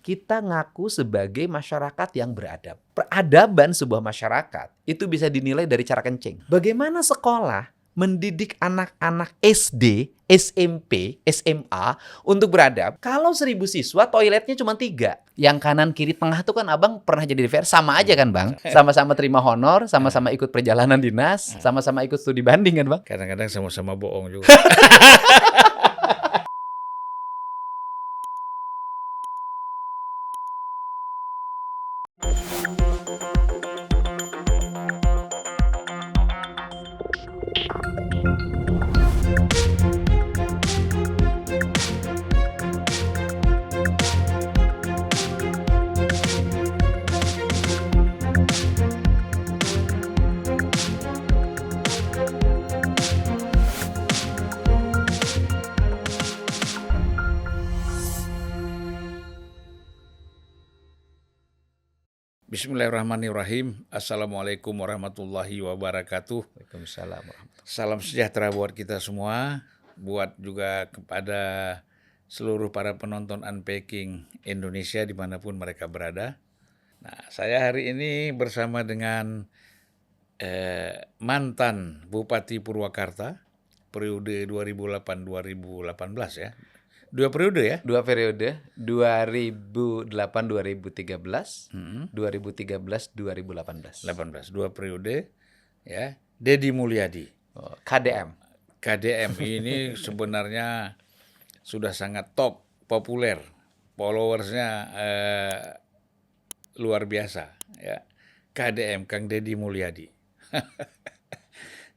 kita ngaku sebagai masyarakat yang beradab. Peradaban sebuah masyarakat itu bisa dinilai dari cara kencing. Bagaimana sekolah mendidik anak-anak SD, SMP, SMA untuk beradab? Kalau 1.000 siswa, toiletnya cuma 3. Yang kanan, kiri, tengah itu kan abang pernah jadi DPR, sama aja kan bang? Sama-sama terima honor, sama-sama ikut perjalanan dinas, sama-sama ikut studi banding kan bang? Kadang-kadang sama-sama bohong juga. Bismillahirrahmanirrahim. Assalamualaikum warahmatullahi wabarakatuh. Waalaikumsalam warahmatullahi. Salam sejahtera buat kita semua, buat juga kepada seluruh para penonton Unpacking Indonesia dimanapun mereka berada. Nah, saya hari ini bersama dengan mantan Bupati Purwakarta periode 2008-2018 ya. 2 periode ya? 2 periode, 2008-2013, 2013-2018. 18, 2 periode ya. Deddy Mulyadi. Oh, KDM. KDM ini sebenarnya sudah sangat top, populer. Followersnya luar biasa ya. KDM, Kang Deddy Mulyadi.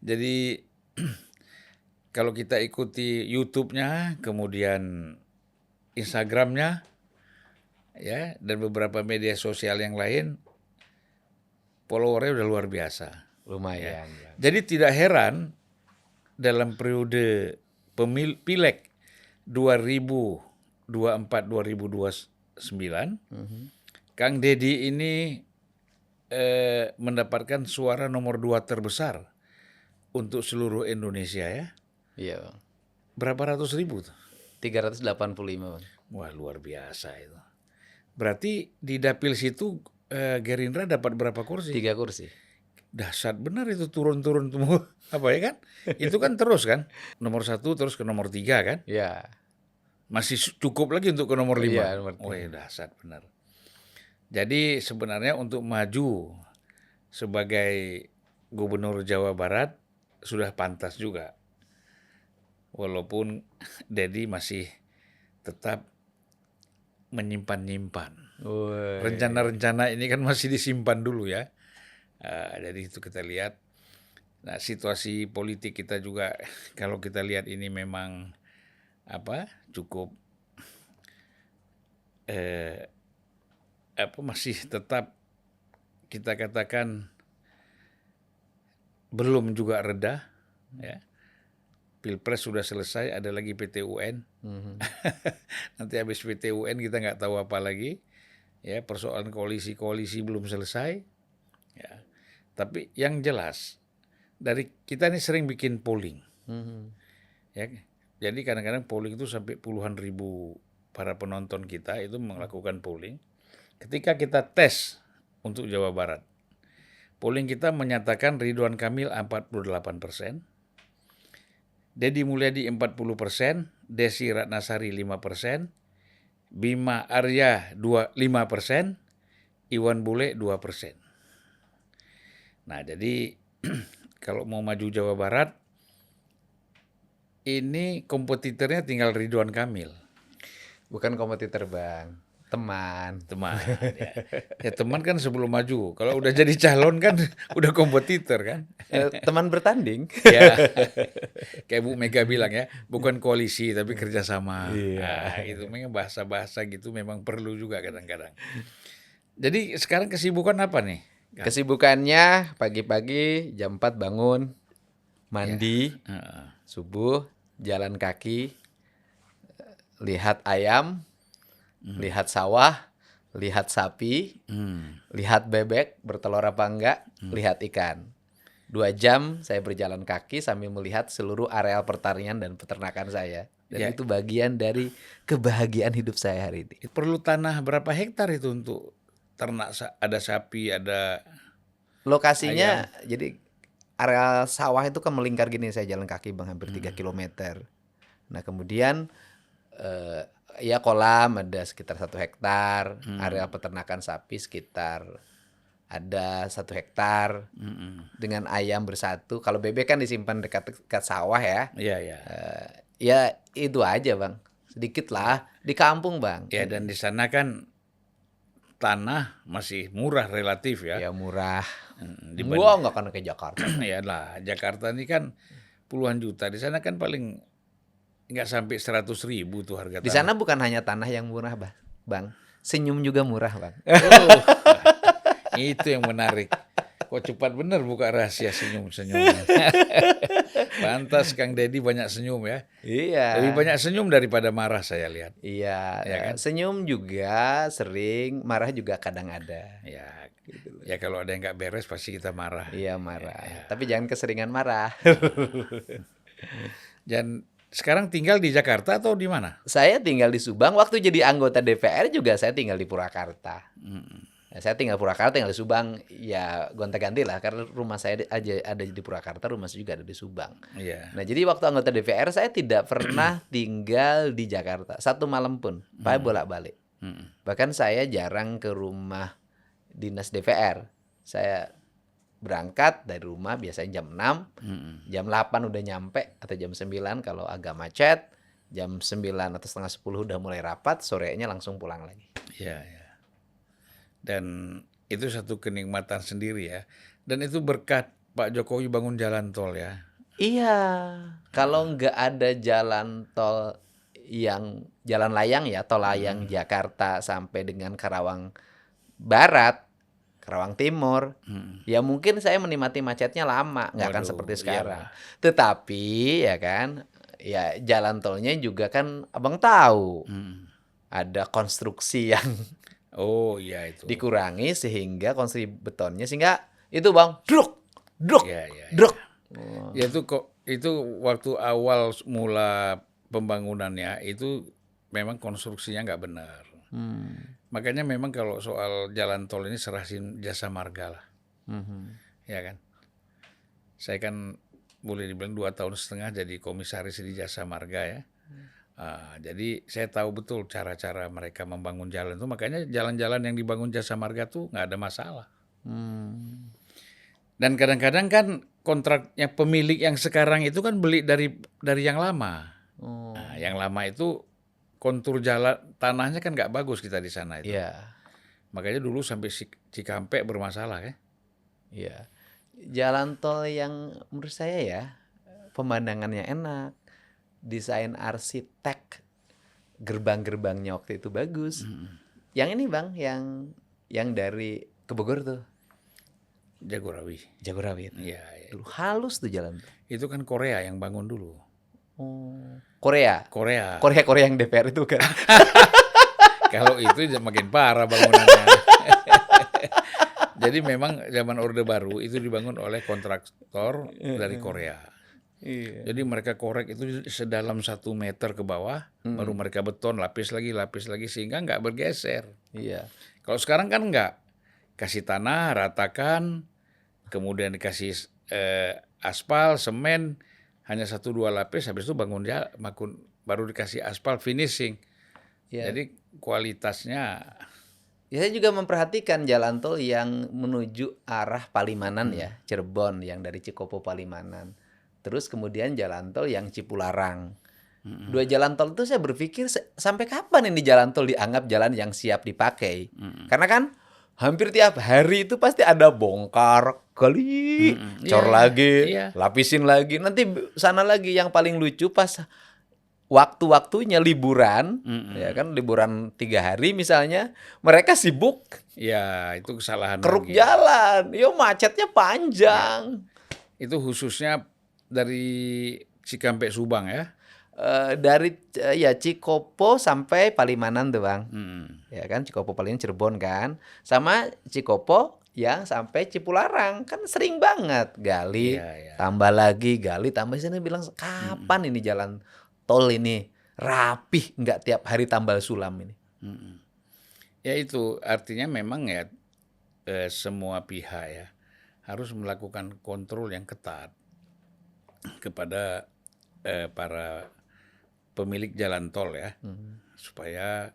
Jadi kalau kita ikuti YouTube-nya, kemudian Instagram-nya, ya, dan beberapa media sosial yang lain, followernya udah luar biasa. Lumayan. Ya. Jadi tidak heran dalam periode Pileg 2024-2029, Kang Deddy ini mendapatkan suara nomor 2 terbesar untuk seluruh Indonesia ya. Iya bang. Berapa ratus ribu tuh? 385 bang. Wah luar biasa itu. Berarti di dapil situ Gerindra dapat berapa kursi? 3 kursi. Dahsyat benar itu turun-turun semua. Apa ya kan? Itu kan terus kan? Nomor 1 terus ke nomor 3 kan? Iya. Masih cukup lagi untuk ke nomor 5. Iya, nomor 3. Oh ya dahsyat benar. Jadi sebenarnya untuk maju sebagai Gubernur Jawa Barat sudah pantas juga. Walaupun Deddy masih tetap menyimpan-nyimpan. Rencana-rencana ini kan masih disimpan dulu ya. Jadi itu kita lihat. Nah, situasi politik kita juga kalau kita lihat ini memang cukup masih tetap kita katakan belum juga reda ya. Pilpres sudah selesai, ada lagi PTUN. Nanti habis PTUN kita nggak tahu apa lagi. Ya, persoalan koalisi belum selesai. Ya. Tapi yang jelas dari kita ini sering bikin polling. Ya. Jadi kadang-kadang polling itu sampai puluhan ribu para penonton kita itu melakukan polling. Ketika kita tes untuk Jawa Barat, polling kita menyatakan Ridwan Kamil 48%. Deddy Mulyadi 40%, Desi Ratnasari 5%, Bima Arya 5%, Iwan Bule 2%. Nah, jadi kalau mau maju Jawa Barat, ini kompetitornya tinggal Ridwan Kamil. Bukan kompetitor bang, teman. Ya teman kan sebelum maju. Kalau udah jadi calon kan udah kompetitor kan. Teman bertanding. Ya, kayak Bu Mega bilang ya, bukan koalisi tapi kerjasama. Iya. Itu memang bahasa-bahasa gitu memang perlu juga kadang-kadang. Jadi sekarang kesibukan apa nih? Kesibukannya pagi-pagi jam 4 bangun, mandi, subuh, jalan kaki, lihat ayam, lihat sawah, lihat sapi, lihat bebek bertelur apa enggak, lihat ikan. 2 jam saya berjalan kaki sambil melihat seluruh areal pertanian dan peternakan saya. Dan Ya. itu bagian dari kebahagiaan hidup saya hari ini. Perlu tanah berapa hektar itu untuk ternak, ada sapi, ada Lokasinya jadi area sawah itu kan melingkar gini, saya jalan kaki Bang hampir 3 kilometer. Nah kemudian ya kolam ada sekitar 1 hektar, area peternakan sapi sekitar ada 1 hektar, dengan ayam bersatu. Kalau bebek kan disimpan dekat sawah ya. Iya, ya. Ya itu aja Bang, sedikit lah di kampung Bang. Ya, dan di sana kan tanah masih murah relatif ya. Ya murah. Dibanding Wah nggak akan kayak Jakarta. ya lah, Jakarta ini kan puluhan juta, di sana kan paling nggak sampai 100.000 tuh harga Di tanah. sana bukan hanya tanah yang murah Bang, senyum juga murah Bang. Oh, itu yang menarik. Kok cepat bener buka rahasia senyum-senyum. Pantas Kang Deddy banyak senyum ya. Iya. Lebih banyak senyum daripada marah saya lihat. Iya, Ya kan? senyum juga sering, marah juga kadang ada. Ya, ya kalau ada yang nggak beres pasti kita marah. Iya marah, tapi jangan keseringan marah. Dan sekarang tinggal di Jakarta atau di mana? Saya tinggal di Subang, waktu jadi anggota DPR juga saya tinggal di Purwakarta. Nah, saya tinggal Purwakarta, tinggal di Subang, ya gonta-ganti lah, karena rumah saya aja ada di Purwakarta, rumah saya juga ada di Subang. Iya. Nah jadi waktu anggota DPR saya tidak pernah tinggal di Jakarta, 1 malam pun, Pak bolak-balik. Bahkan saya jarang ke rumah dinas DPR. Saya berangkat dari rumah biasanya jam 6, jam 8 udah nyampe atau jam 9 kalau agak macet, jam 9 atau setengah 10 udah mulai rapat, sorenya langsung pulang lagi. Iya, ya. Dan itu satu kenikmatan sendiri ya. Dan itu berkat Pak Jokowi bangun jalan tol ya. Iya, kalau nggak ada jalan tol yang jalan layang ya, tol layang Jakarta sampai dengan Karawang Barat, Karawang Timur, ya mungkin saya menikmati macetnya lama, nggak akan Waduh, seperti sekarang. iyalah. Tetapi ya kan, ya jalan tolnya juga kan abang tahu ada konstruksi yang Oh iya itu. dikurangi sehingga konstruksi betonnya sehingga itu bang, druk, Ya, ya, ya. druk. Ya itu kok itu waktu awal mula pembangunannya itu memang konstruksinya nggak benar. Makanya memang kalau soal jalan tol ini serahin jasa marga lah, ya kan. Saya kan boleh dibilang 2,5 tahun jadi komisaris di jasa marga ya. Jadi saya tahu betul cara-cara mereka membangun jalan itu. Makanya jalan-jalan yang dibangun jasa marga tuh nggak ada masalah. Dan kadang-kadang kan kontraknya pemilik yang sekarang itu kan beli dari yang lama. Nah, yang lama itu kontur jalan tanahnya kan nggak bagus kita di sana itu. Iya, Makanya dulu sampai Cikampek bermasalah ya. iya. Jalan tol yang menurut saya ya pemandangannya enak, desain arsitek gerbang-gerbangnya waktu itu bagus. Yang ini bang, yang dari ke Bogor tuh, Jagorawi. Jagorawi. Iya, ya. Dulu halus tuh jalan tuh. Itu kan Korea yang bangun dulu. Oh, Korea. Korea. Korea yang DPR itu kan. Kalau itu makin parah bangunannya. Jadi memang zaman Orde Baru itu dibangun oleh kontraktor dari Korea. Iya. Jadi mereka korek itu sedalam 1 meter ke bawah, baru mereka beton, lapis lagi, sehingga nggak bergeser. Iya. Kalau sekarang kan nggak. Kasih tanah, ratakan, kemudian dikasih aspal, semen, hanya 1-2 lapis, habis itu baru dikasih aspal, finishing. Iya. Jadi kualitasnya. Ya, saya juga memperhatikan jalan tol yang menuju arah Palimanan ya, Cirebon yang dari Cikopo Palimanan. Terus kemudian jalan tol yang Cipularang. 2 jalan tol itu saya berpikir sampai kapan ini jalan tol dianggap jalan yang siap dipakai? Karena kan hampir tiap hari itu pasti ada bongkar kali, cor Iya, lagi, iya. lapisin lagi. Nanti sana lagi yang paling lucu pas waktu-waktunya liburan, ya kan liburan 3 hari misalnya, mereka sibuk Ya, itu kesalahan keruk lagi. jalan, yo macetnya panjang. Itu khususnya dari Cikampek Subang ya. Dari ya Cikopo sampai Palimanan tuh bang, Mm. ya kan Cikopo Palimanan Cirebon kan, sama Cikopo yang sampai Cipularang kan sering banget gali, Iya, iya. tambah lagi gali, tambah sini bilang kapan ini jalan tol ini rapih, nggak tiap hari tambal sulam ini. Ya itu artinya memang ya semua pihak ya harus melakukan kontrol yang ketat kepada para pemilik jalan tol ya, supaya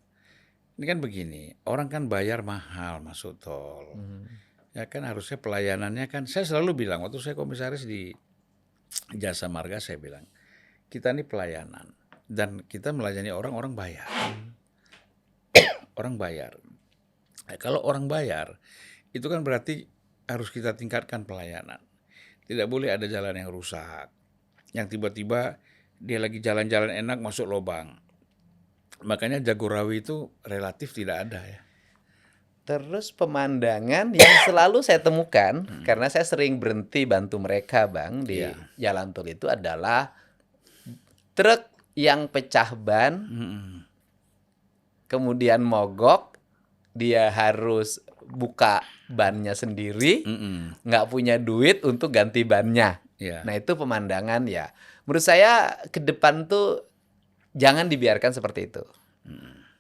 ini kan begini, orang kan bayar mahal masuk tol, ya kan harusnya pelayanannya kan, saya selalu bilang waktu saya komisaris di Jasa Marga, saya bilang kita ini pelayanan dan kita melayani orang bayar, orang bayar. Nah, kalau orang bayar itu kan berarti harus kita tingkatkan pelayanan. Tidak boleh ada jalan yang rusak, yang tiba-tiba dia lagi jalan-jalan enak masuk lubang. Makanya Jagorawi itu relatif tidak ada ya. Terus pemandangan yang selalu saya temukan, karena saya sering berhenti bantu mereka Bang di jalan tol itu adalah truk yang pecah ban, kemudian mogok, dia harus buka bannya sendiri, nggak punya duit untuk ganti bannya. Nah itu pemandangan ya. Menurut saya ke depan tuh jangan dibiarkan seperti itu.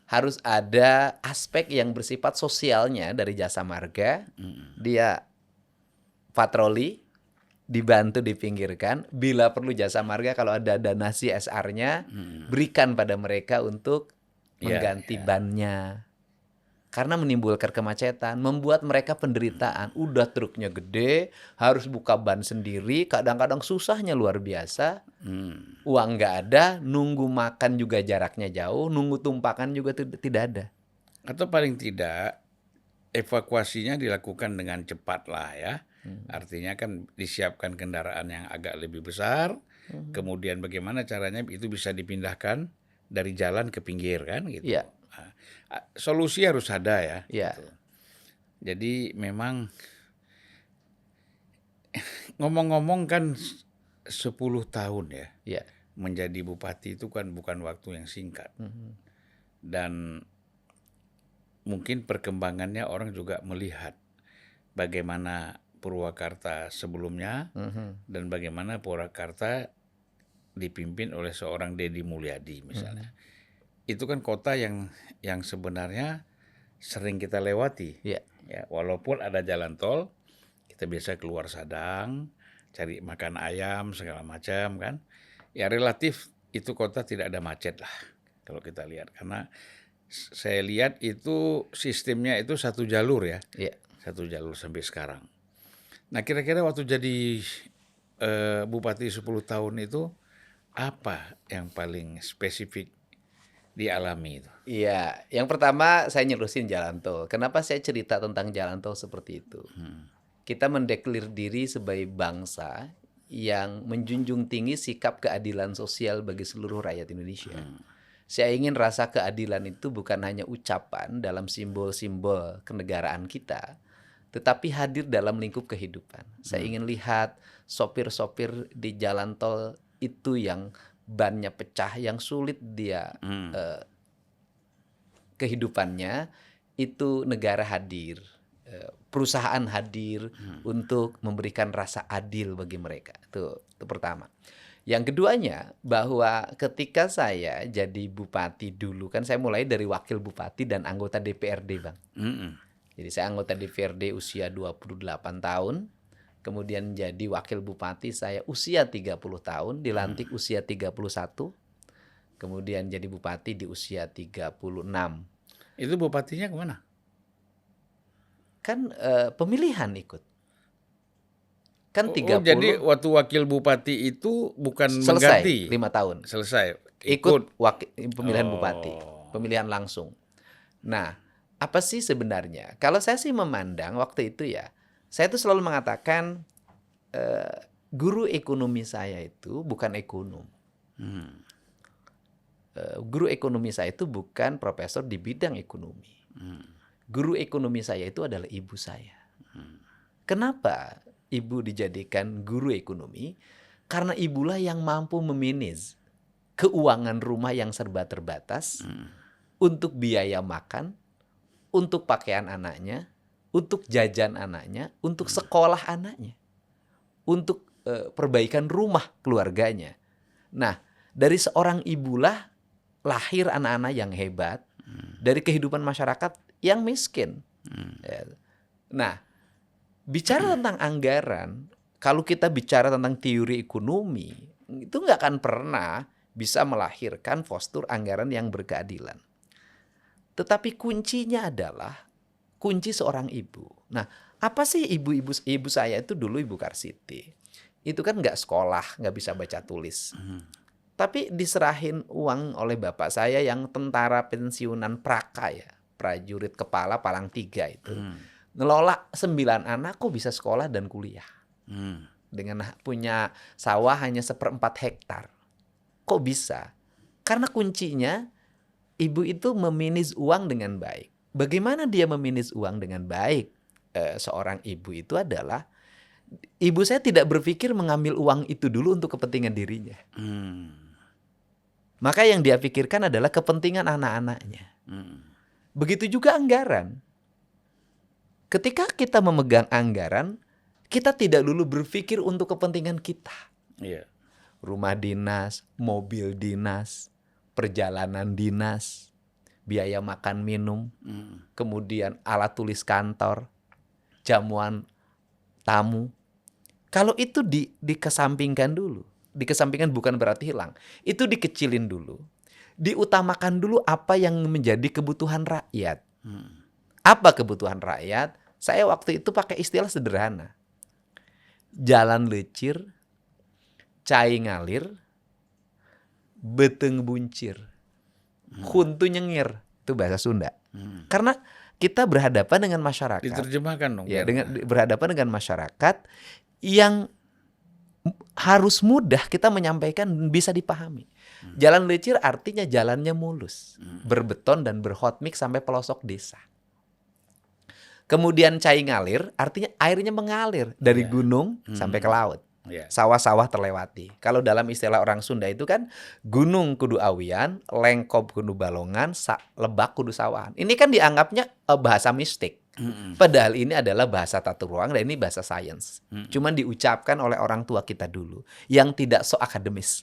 Harus ada aspek yang bersifat sosialnya dari Jasa Marga. Dia patroli, dibantu dipinggirkan. Bila perlu Jasa Marga kalau ada dana CSR-nya, berikan pada mereka untuk mengganti bannya. Karena menimbulkan kemacetan, membuat mereka penderitaan. Udah truknya gede, harus buka ban sendiri, kadang-kadang susahnya luar biasa. Uang nggak ada, nunggu makan juga jaraknya jauh, nunggu tumpakan juga tidak ada. Atau paling tidak evakuasinya dilakukan dengan cepat lah ya. Artinya kan disiapkan kendaraan yang agak lebih besar, kemudian bagaimana caranya itu bisa dipindahkan dari jalan ke pinggir kan gitu. Iya. Solusi harus ada ya. Iya. Gitu. Jadi memang ngomong-ngomong kan 10 tahun ya. Iya. Menjadi bupati itu kan bukan waktu yang singkat. Dan mungkin perkembangannya orang juga melihat bagaimana Purwakarta sebelumnya dan bagaimana Purwakarta dipimpin oleh seorang Deddy Mulyadi misalnya. Itu kan kota yang sebenarnya sering kita lewati. Iya. Ya, walaupun ada jalan tol, kita biasa keluar Sadang, cari makan ayam segala macam kan. Ya relatif itu kota tidak ada macet lah kalau kita lihat, karena saya lihat itu sistemnya itu satu jalur ya. Iya. Satu jalur sampai sekarang. Nah, kira-kira waktu jadi bupati 10 tahun itu apa yang paling spesifik dialami itu? Iya, yang pertama saya nyelusin jalan tol. Kenapa saya cerita tentang jalan tol seperti itu? Kita mendeklir diri sebagai bangsa yang menjunjung tinggi sikap keadilan sosial bagi seluruh rakyat Indonesia. Saya ingin rasa keadilan itu bukan hanya ucapan dalam simbol-simbol kenegaraan kita, tetapi hadir dalam lingkup kehidupan. Saya ingin lihat sopir-sopir di jalan tol itu yang bannya pecah, yang sulit dia kehidupannya, itu negara hadir, perusahaan hadir untuk memberikan rasa adil bagi mereka. Itu pertama. Yang keduanya, bahwa ketika saya jadi bupati dulu, kan saya mulai dari wakil bupati dan anggota DPRD, Bang. Jadi saya anggota DPRD usia 28 tahun. Kemudian jadi wakil bupati saya usia 30 tahun, dilantik usia 31. Kemudian jadi bupati di usia 36. Itu bupatinya kemana? Kan pemilihan ikut. Kan 30. Jadi waktu wakil bupati itu bukan selesai, mengganti? 5 tahun. Selesai. Ikut pemilihan bupati. Pemilihan langsung. Nah, apa sih sebenarnya? Kalau saya sih memandang waktu itu ya, saya tuh selalu mengatakan guru ekonomi saya itu bukan ekonom. Guru ekonomi saya itu bukan profesor di bidang ekonomi. Guru ekonomi saya itu adalah ibu saya. Kenapa ibu dijadikan guru ekonomi? Karena ibulah yang mampu memanage keuangan rumah yang serba terbatas untuk biaya makan, untuk pakaian anaknya, untuk jajan anaknya, untuk sekolah anaknya, untuk perbaikan rumah keluarganya. Nah, dari seorang ibulah lahir anak-anak yang hebat dari kehidupan masyarakat yang miskin. Ya. Nah, bicara tentang anggaran, kalau kita bicara tentang teori ekonomi, itu nggak akan pernah bisa melahirkan postur anggaran yang berkeadilan. Tetapi kuncinya adalah kunci seorang ibu. Nah, apa sih ibu saya itu dulu Ibu Karsiti? Itu kan nggak sekolah, nggak bisa baca tulis. Tapi diserahin uang oleh bapak saya yang tentara pensiunan Praka ya, prajurit kepala Palang 3 itu. Ngelola 9 anak kok bisa sekolah dan kuliah. Dengan punya sawah hanya 1/4 hektar. Kok bisa? Karena kuncinya ibu itu meminis uang dengan baik. Bagaimana dia meminis uang dengan baik? Seorang ibu itu adalah, ibu saya tidak berpikir mengambil uang itu dulu untuk kepentingan dirinya. Maka yang dia pikirkan adalah kepentingan anak-anaknya. Begitu juga anggaran. Ketika kita memegang anggaran, kita tidak dulu berpikir untuk kepentingan kita. Iya. Rumah dinas, mobil dinas, perjalanan dinas, biaya makan minum, kemudian alat tulis kantor, jamuan tamu. Kalau itu dikesampingkan dulu, dikesampingkan bukan berarti hilang, itu dikecilin dulu, diutamakan dulu apa yang menjadi kebutuhan rakyat. Apa kebutuhan rakyat? Saya waktu itu pakai istilah sederhana. Jalan lecir, cai ngalir, beteng buncir, huntu nyengir. Itu bahasa Sunda. Karena kita berhadapan dengan masyarakat. Diterjemahkan dong. Ya, berhadapan dengan masyarakat yang harus mudah kita menyampaikan dan bisa dipahami. Jalan lecir artinya jalannya mulus, berbeton dan berhot mix sampai pelosok desa. Kemudian cai ngalir artinya airnya mengalir dari gunung sampai ke laut. Sawah-sawah terlewati. Kalau dalam istilah orang Sunda itu kan gunung kudu awian, lengkop kudu balongan, lebak kudu sawahan. Ini kan dianggapnya bahasa mistik. Padahal ini adalah bahasa tata ruang dan ini bahasa sains. Cuman diucapkan oleh orang tua kita dulu yang tidak so akademis.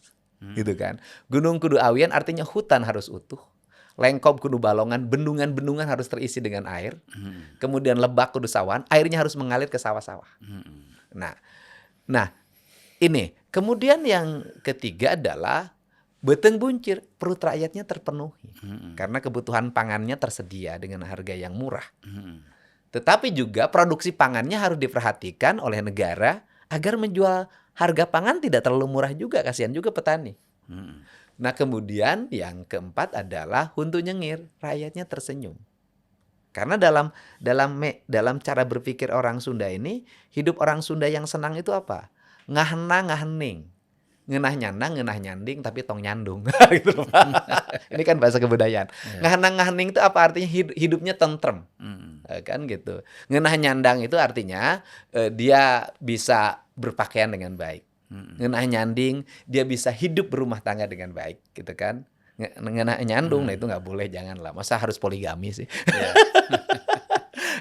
Gitu kan. Gunung kudu awian artinya hutan harus utuh. Lengkop kudu balongan, bendungan-bendungan harus terisi dengan air. Kemudian lebak kudu sawahan, airnya harus mengalir ke sawah-sawah. Nah, ini. Kemudian yang ketiga adalah beteng buncir, perut rakyatnya terpenuhi. Karena kebutuhan pangannya tersedia dengan harga yang murah. Tetapi juga produksi pangannya harus diperhatikan oleh negara agar menjual harga pangan tidak terlalu murah juga, kasihan juga petani. Nah, kemudian yang keempat adalah huntu nyengir, rakyatnya tersenyum. Karena dalam cara berpikir orang Sunda ini, hidup orang Sunda yang senang itu apa? Ngahna ngahening. Ngenah nyandang, ngenah nyanding, tapi tong nyandung. Gitu loh. Ini kan bahasa kebudayaan. Ngahna ngahening itu apa artinya? Hidupnya tentrem. Kan gitu. Ngenah nyandang itu artinya dia bisa berpakaian dengan baik. Ngenah nyanding, dia bisa hidup berumah tangga dengan baik, gitu kan. Ngenah nyandung, nah itu nggak boleh, janganlah. Masa harus poligami sih?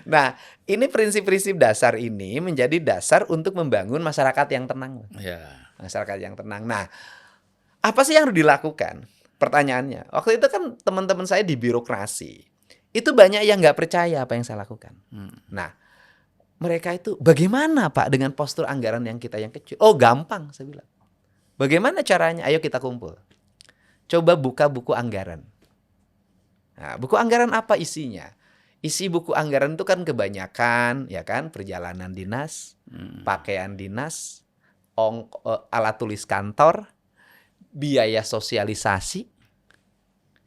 Nah, ini prinsip-prinsip dasar ini menjadi dasar untuk membangun masyarakat yang tenang. Masyarakat yang tenang. Nah, apa sih yang harus dilakukan? Pertanyaannya, waktu itu kan teman-teman saya di birokrasi, itu banyak yang nggak percaya apa yang saya lakukan. Nah, mereka itu, bagaimana Pak dengan postur anggaran yang kita yang kecil? Oh, gampang, saya bilang. Bagaimana caranya? Ayo kita kumpul. Coba buka buku anggaran. Nah, buku anggaran apa isinya? Isi buku anggaran itu kan kebanyakan, ya kan, perjalanan dinas, pakaian dinas, alat tulis kantor, biaya sosialisasi.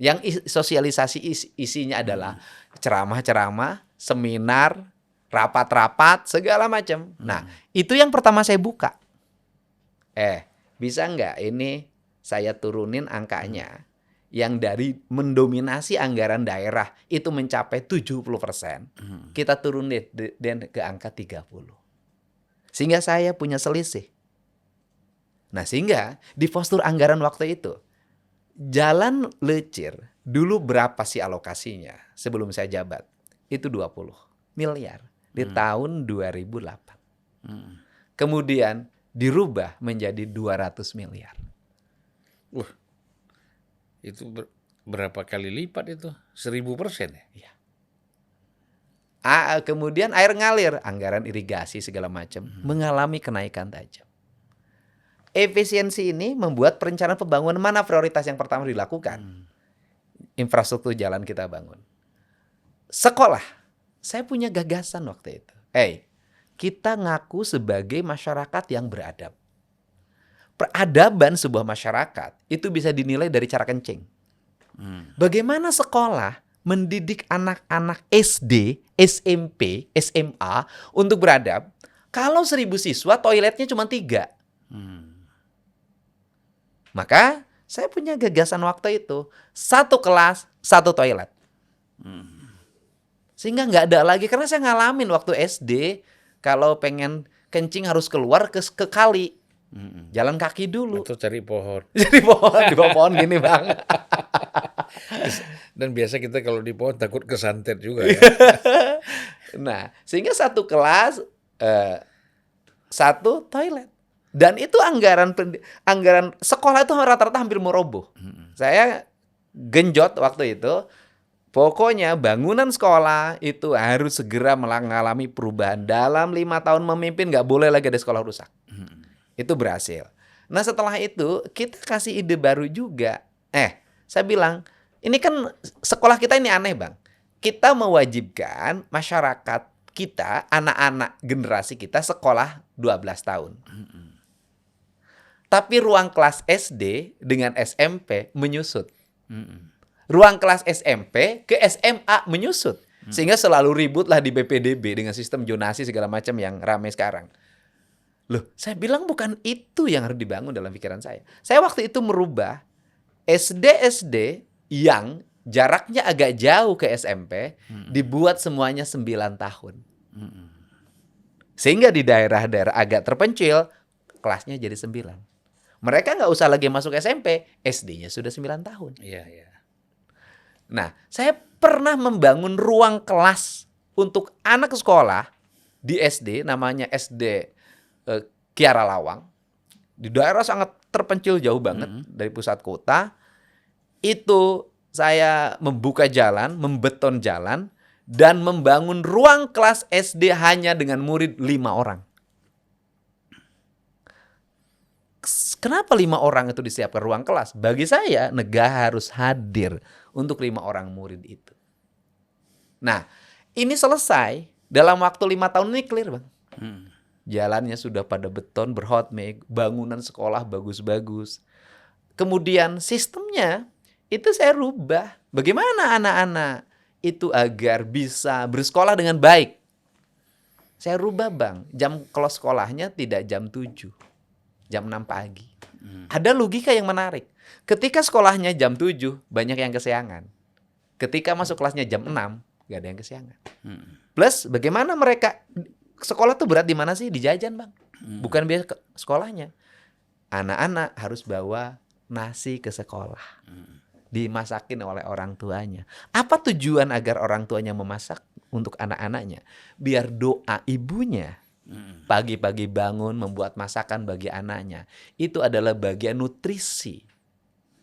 Yang sosialisasi isinya adalah ceramah-ceramah, seminar, rapat-rapat, segala macam. Nah, itu yang pertama saya buka. Bisa nggak ini saya turunin angkanya yang dari mendominasi anggaran daerah itu mencapai 70%. Kita turunin ke angka 30. Sehingga saya punya selisih. Nah, sehingga di postur anggaran waktu itu, Jalan Lecir dulu berapa sih alokasinya sebelum saya jabat? Itu 20 miliar. Di tahun 2008. Kemudian dirubah menjadi 200 miliar. Itu berapa kali lipat itu? 1000% ya? Kemudian air ngalir, anggaran irigasi segala macam mengalami kenaikan tajam. Efisiensi ini membuat perencanaan pembangunan mana prioritas yang pertama dilakukan? Infrastruktur jalan kita bangun. Sekolah, saya punya gagasan waktu itu. Kita ngaku sebagai masyarakat yang beradab. Peradaban sebuah masyarakat itu bisa dinilai dari cara kencing. Bagaimana sekolah mendidik anak-anak SD, SMP, SMA untuk beradab kalau 1000 siswa toiletnya cuma 3. Maka saya punya gagasan waktu itu, 1 kelas, 1 toilet. Sehingga nggak ada lagi, karena saya ngalamin waktu SD, kalau pengen kencing harus keluar ke kali. Jalan kaki dulu. Atau cari pohon. Jadi di bawah pohon gini Bang. Dan biasa kita kalau di pohon takut kesantet juga ya. Nah, sehingga 1 kelas, 1 toilet. Dan itu anggaran sekolah itu rata-rata hampir mau roboh. Saya genjot waktu itu. Pokoknya bangunan sekolah itu harus segera mengalami perubahan. Dalam 5 tahun memimpin nggak boleh lagi ada sekolah rusak. Itu berhasil. Nah setelah itu kita kasih ide baru juga. Saya bilang, ini kan sekolah kita ini aneh Bang. Kita mewajibkan masyarakat kita, anak-anak generasi kita sekolah 12 tahun. Tapi ruang kelas SD dengan SMP menyusut. Ruang kelas SMP ke SMA menyusut. Sehingga selalu ribut lah di BPDB dengan sistem zonasi segala macam yang ramai sekarang. Loh, saya bilang bukan itu yang harus dibangun dalam pikiran saya. Saya waktu itu merubah SD yang jaraknya agak jauh ke SMP, dibuat semuanya 9 tahun. Sehingga di daerah-daerah agak terpencil, kelasnya jadi 9. Mereka nggak usah lagi masuk SMP, SD-nya sudah 9 tahun. Iya. Nah, saya pernah membangun ruang kelas untuk anak sekolah di SD, namanya SD Kiara Lawang, di daerah sangat terpencil jauh banget dari pusat kota. Itu saya membuka jalan, membeton jalan, dan membangun ruang kelas SD hanya dengan murid 5 orang. Kenapa 5 orang itu disiapkan ruang kelas? Bagi saya, negara harus hadir untuk 5 orang murid itu. Nah, ini selesai dalam waktu 5 tahun ini clear Bang. Jalannya sudah pada beton, berhot mix, bangunan sekolah bagus-bagus. Kemudian sistemnya itu saya rubah. Bagaimana anak-anak itu agar bisa bersekolah dengan baik? Saya rubah Bang, kalau sekolahnya tidak jam 7, jam 6 pagi. Ada logika yang menarik. Ketika sekolahnya jam 7, banyak yang kesiangan. Ketika masuk kelasnya jam 6, gak ada yang kesiangan. Plus bagaimana mereka... Sekolah tuh berat di mana sih? Di jajan Bang. Bukan biasa sekolahnya. Anak-anak harus bawa nasi ke sekolah. Dimasakin oleh orang tuanya. Apa tujuan agar orang tuanya memasak untuk anak-anaknya? Biar doa ibunya pagi-pagi bangun membuat masakan bagi anaknya. Itu adalah bagian nutrisi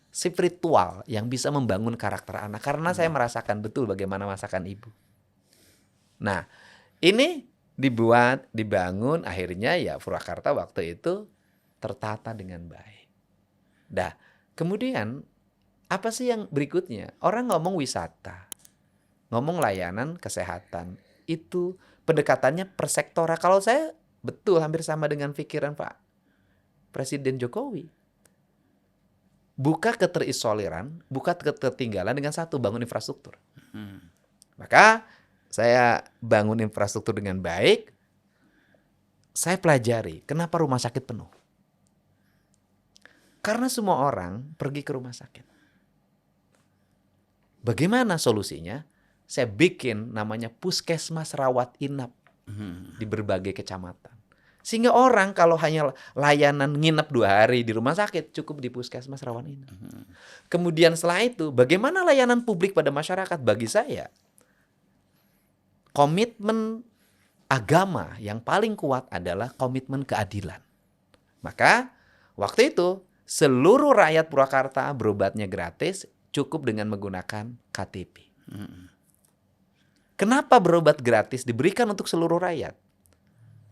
spiritual yang bisa membangun karakter anak. Karena saya merasakan betul bagaimana masakan ibu. Nah, ini dibangun, akhirnya ya Purwakarta waktu itu tertata dengan baik. Nah, kemudian apa sih yang berikutnya? Orang ngomong wisata, ngomong layanan kesehatan, itu pendekatannya per sektoral. Kalau saya betul hampir sama dengan pikiran Pak Presiden Jokowi. Buka keterisoliran, buka ketertinggalan dengan satu, bangun infrastruktur. Maka saya bangun infrastruktur dengan baik. Saya pelajari kenapa rumah sakit penuh. Karena semua orang pergi ke rumah sakit. Bagaimana solusinya? Saya bikin namanya puskesmas rawat inap di berbagai kecamatan. Sehingga orang kalau hanya layanan nginep 2 hari di rumah sakit, cukup di puskesmas rawat inap. Kemudian setelah itu, bagaimana layanan publik pada masyarakat? Bagi saya, komitmen agama yang paling kuat adalah komitmen keadilan. Maka waktu itu seluruh rakyat Purwakarta berobatnya gratis, cukup dengan menggunakan KTP. Kenapa berobat gratis diberikan untuk seluruh rakyat?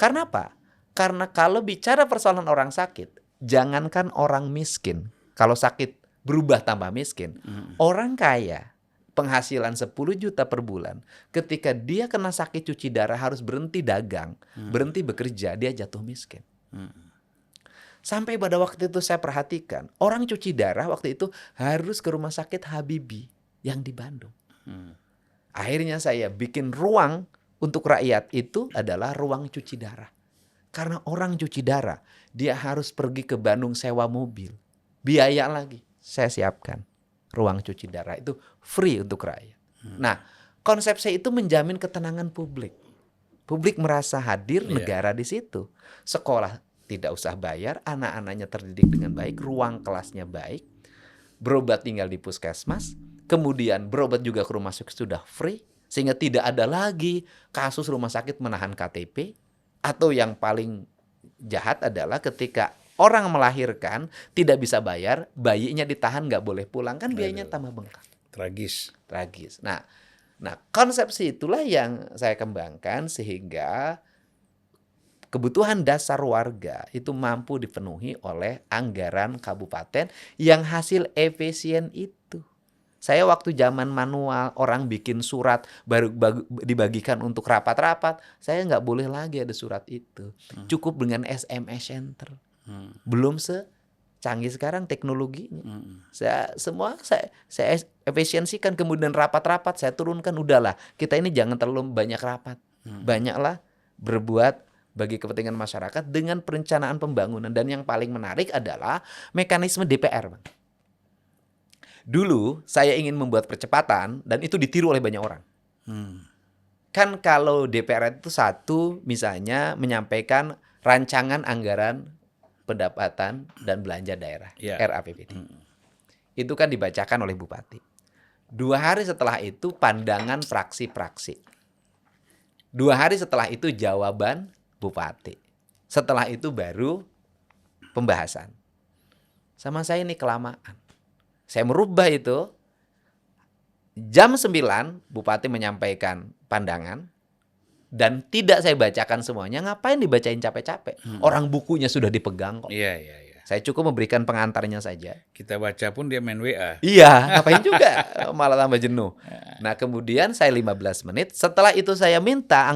Karena apa? Karena kalau bicara persoalan orang sakit, jangankan orang miskin, kalau sakit berubah tambah miskin, orang kaya penghasilan 10 juta per bulan, ketika dia kena sakit cuci darah harus berhenti dagang, berhenti bekerja, dia jatuh miskin. Sampai pada waktu itu saya perhatikan, orang cuci darah waktu itu harus ke rumah sakit Habibie yang di Bandung. Akhirnya saya bikin ruang untuk rakyat itu adalah ruang cuci darah. Karena orang cuci darah, dia harus pergi ke Bandung sewa mobil. Biaya lagi, saya siapkan. Ruang cuci darah itu free untuk rakyat. Nah, konsep saya itu menjamin ketenangan publik. Publik merasa hadir, negara di situ. Sekolah tidak usah bayar, anak-anaknya terdidik dengan baik, ruang kelasnya baik, berobat tinggal di puskesmas, kemudian berobat juga ke rumah sakit sudah free, sehingga tidak ada lagi kasus rumah sakit menahan KTP, atau yang paling jahat adalah ketika orang melahirkan tidak bisa bayar, bayinya ditahan nggak boleh pulang, kan biayanya tambah bengkak. Tragis. Nah, konsepsi itulah yang saya kembangkan sehingga kebutuhan dasar warga itu mampu dipenuhi oleh anggaran kabupaten yang hasil efisien itu. Saya waktu zaman manual, orang bikin surat baru dibagikan untuk rapat-rapat, saya nggak boleh lagi ada surat itu. Cukup dengan SMS center. Belum secanggih sekarang teknologinya. Saya efisiensikan, kemudian rapat-rapat saya turunkan, udahlah kita ini jangan terlalu banyak rapat. Banyaklah berbuat bagi kepentingan masyarakat dengan perencanaan pembangunan. Dan yang paling menarik adalah mekanisme DPR, Bang. Dulu saya ingin membuat percepatan dan itu ditiru oleh banyak orang. Kan kalau DPR itu satu misalnya menyampaikan rancangan anggaran pendapatan dan belanja daerah, RAPBD. Itu kan dibacakan oleh bupati. 2 hari setelah itu pandangan fraksi-fraksi. 2 hari setelah itu jawaban bupati. Setelah itu baru pembahasan. Sama saya ini kelamaan. Saya merubah itu. Jam 9 bupati menyampaikan pandangan dan tidak saya bacakan semuanya. Ngapain dibacain capek-capek? Orang bukunya sudah dipegang kok. Iya. Saya cukup memberikan pengantarnya saja. Kita baca pun dia main WA. Iya, ngapain juga, malah tambah jenuh. Nah, kemudian saya 15 menit. Setelah itu saya minta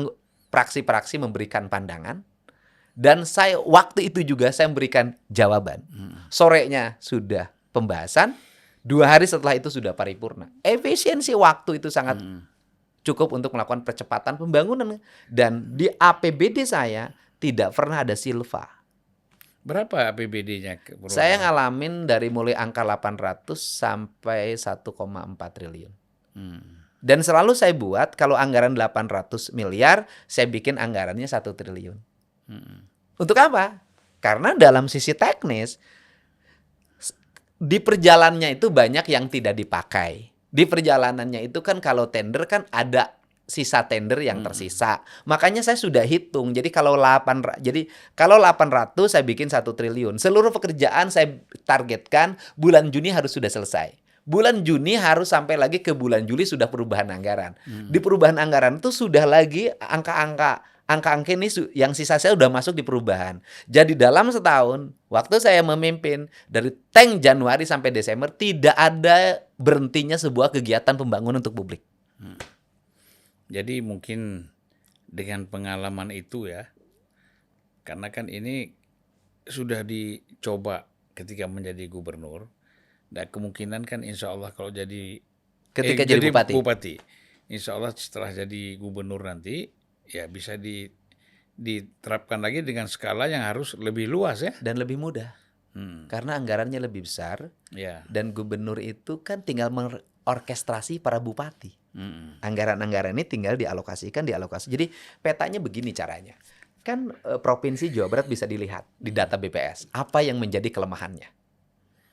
praksi-praksi memberikan pandangan. Dan saya waktu itu juga saya memberikan jawaban. Sorenya sudah pembahasan. 2 hari setelah itu sudah paripurna. Efisiensi waktu itu sangat cukup untuk melakukan percepatan pembangunan. Dan di APBD saya tidak pernah ada silva. Berapa APBD-nya? Saya ngalamin dari mulai angka 800 sampai 1,4 triliun. Dan selalu saya buat kalau anggaran 800 miliar, saya bikin anggarannya 1 triliun. Untuk apa? Karena dalam sisi teknis, di perjalanannya itu banyak yang tidak dipakai. Di perjalanannya itu kan kalau tender kan ada sisa tender yang tersisa. Makanya saya sudah hitung. Jadi kalau 800 saya bikin 1 triliun. Seluruh pekerjaan saya targetkan bulan Juni harus sudah selesai. Bulan Juni harus sampai lagi ke bulan Juli sudah perubahan anggaran. Di perubahan anggaran itu sudah lagi angka-angka ini yang sisa saya sudah masuk di perubahan. Jadi dalam setahun, waktu saya memimpin dari tank Januari sampai Desember tidak ada berhentinya sebuah kegiatan pembangunan untuk publik. Jadi mungkin dengan pengalaman itu ya, karena kan ini sudah dicoba ketika menjadi gubernur, dan kemungkinan kan insya Allah kalau jadi jadi bupati, insya Allah setelah jadi gubernur nanti ya bisa diterapkan lagi dengan skala yang harus lebih luas ya. Dan lebih mudah, karena anggarannya lebih besar, dan gubernur itu kan tinggal orkestrasi para bupati. Anggaran-anggaran ini tinggal dialokasi. Jadi petanya begini caranya. Kan Provinsi Jawa Barat bisa dilihat di data BPS. Apa yang menjadi kelemahannya.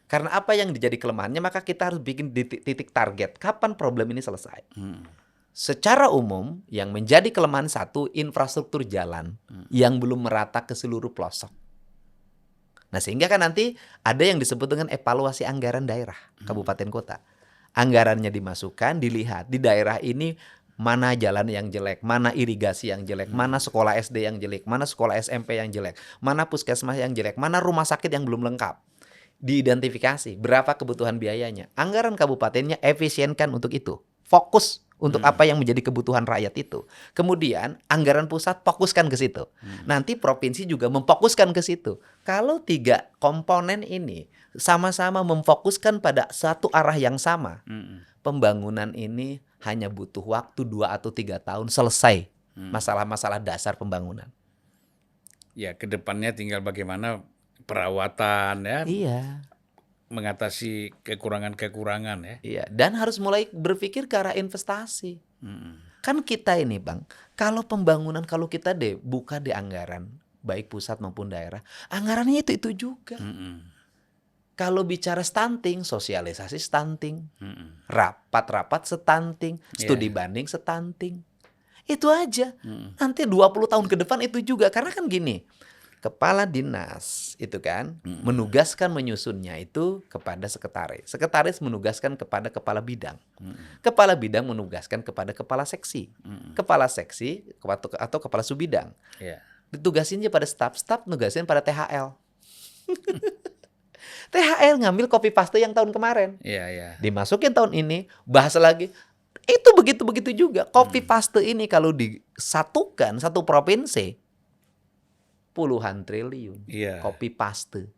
Karena apa yang menjadi kelemahannya, maka kita harus bikin titik target. Kapan problem ini selesai? Secara umum, yang menjadi kelemahan satu, infrastruktur jalan yang belum merata ke seluruh pelosok. Nah, sehingga kan nanti ada yang disebut dengan evaluasi anggaran daerah, kabupaten kota. anggarannya dimasukkan, dilihat di daerah ini mana jalan yang jelek, mana irigasi yang jelek, mana sekolah SD yang jelek, mana sekolah SMP yang jelek, mana puskesmas yang jelek, mana rumah sakit yang belum lengkap. Diidentifikasi berapa kebutuhan biayanya. Anggaran kabupatennya efisienkan untuk itu. Fokus untuk apa yang menjadi kebutuhan rakyat itu. Kemudian anggaran pusat fokuskan ke situ. Nanti provinsi juga memfokuskan ke situ. Kalau 3 komponen ini sama-sama memfokuskan pada satu arah yang sama, pembangunan ini hanya butuh waktu 2 atau 3 tahun selesai masalah-masalah dasar pembangunan. Ya, ke depannya tinggal bagaimana perawatan ya, Iya. mengatasi kekurangan-kekurangan ya. Iya, dan harus mulai berpikir ke arah investasi. Kan kita ini Bang, kalau pembangunan, kalau kita buka di anggaran, baik pusat maupun daerah, anggarannya itu juga. Kalau bicara stunting, sosialisasi stunting, rapat-rapat stunting, studi banding stunting. Itu aja. Nanti 20 tahun ke depan itu juga. Karena kan gini, kepala dinas itu kan menugaskan menyusunnya itu kepada sekretaris. Sekretaris menugaskan kepada kepala bidang. Kepala bidang menugaskan kepada kepala seksi. Kepala seksi atau kepala subbidang. Ya. Ditugasinnya pada staf nugasin pada THL. THL ngambil copy paste yang tahun kemarin. Iya, iya. Dimasukin tahun ini, bahas lagi. Itu begitu-begitu juga. Copy paste ini kalau disatukan satu provinsi, puluhan triliun. Iya. Copy paste.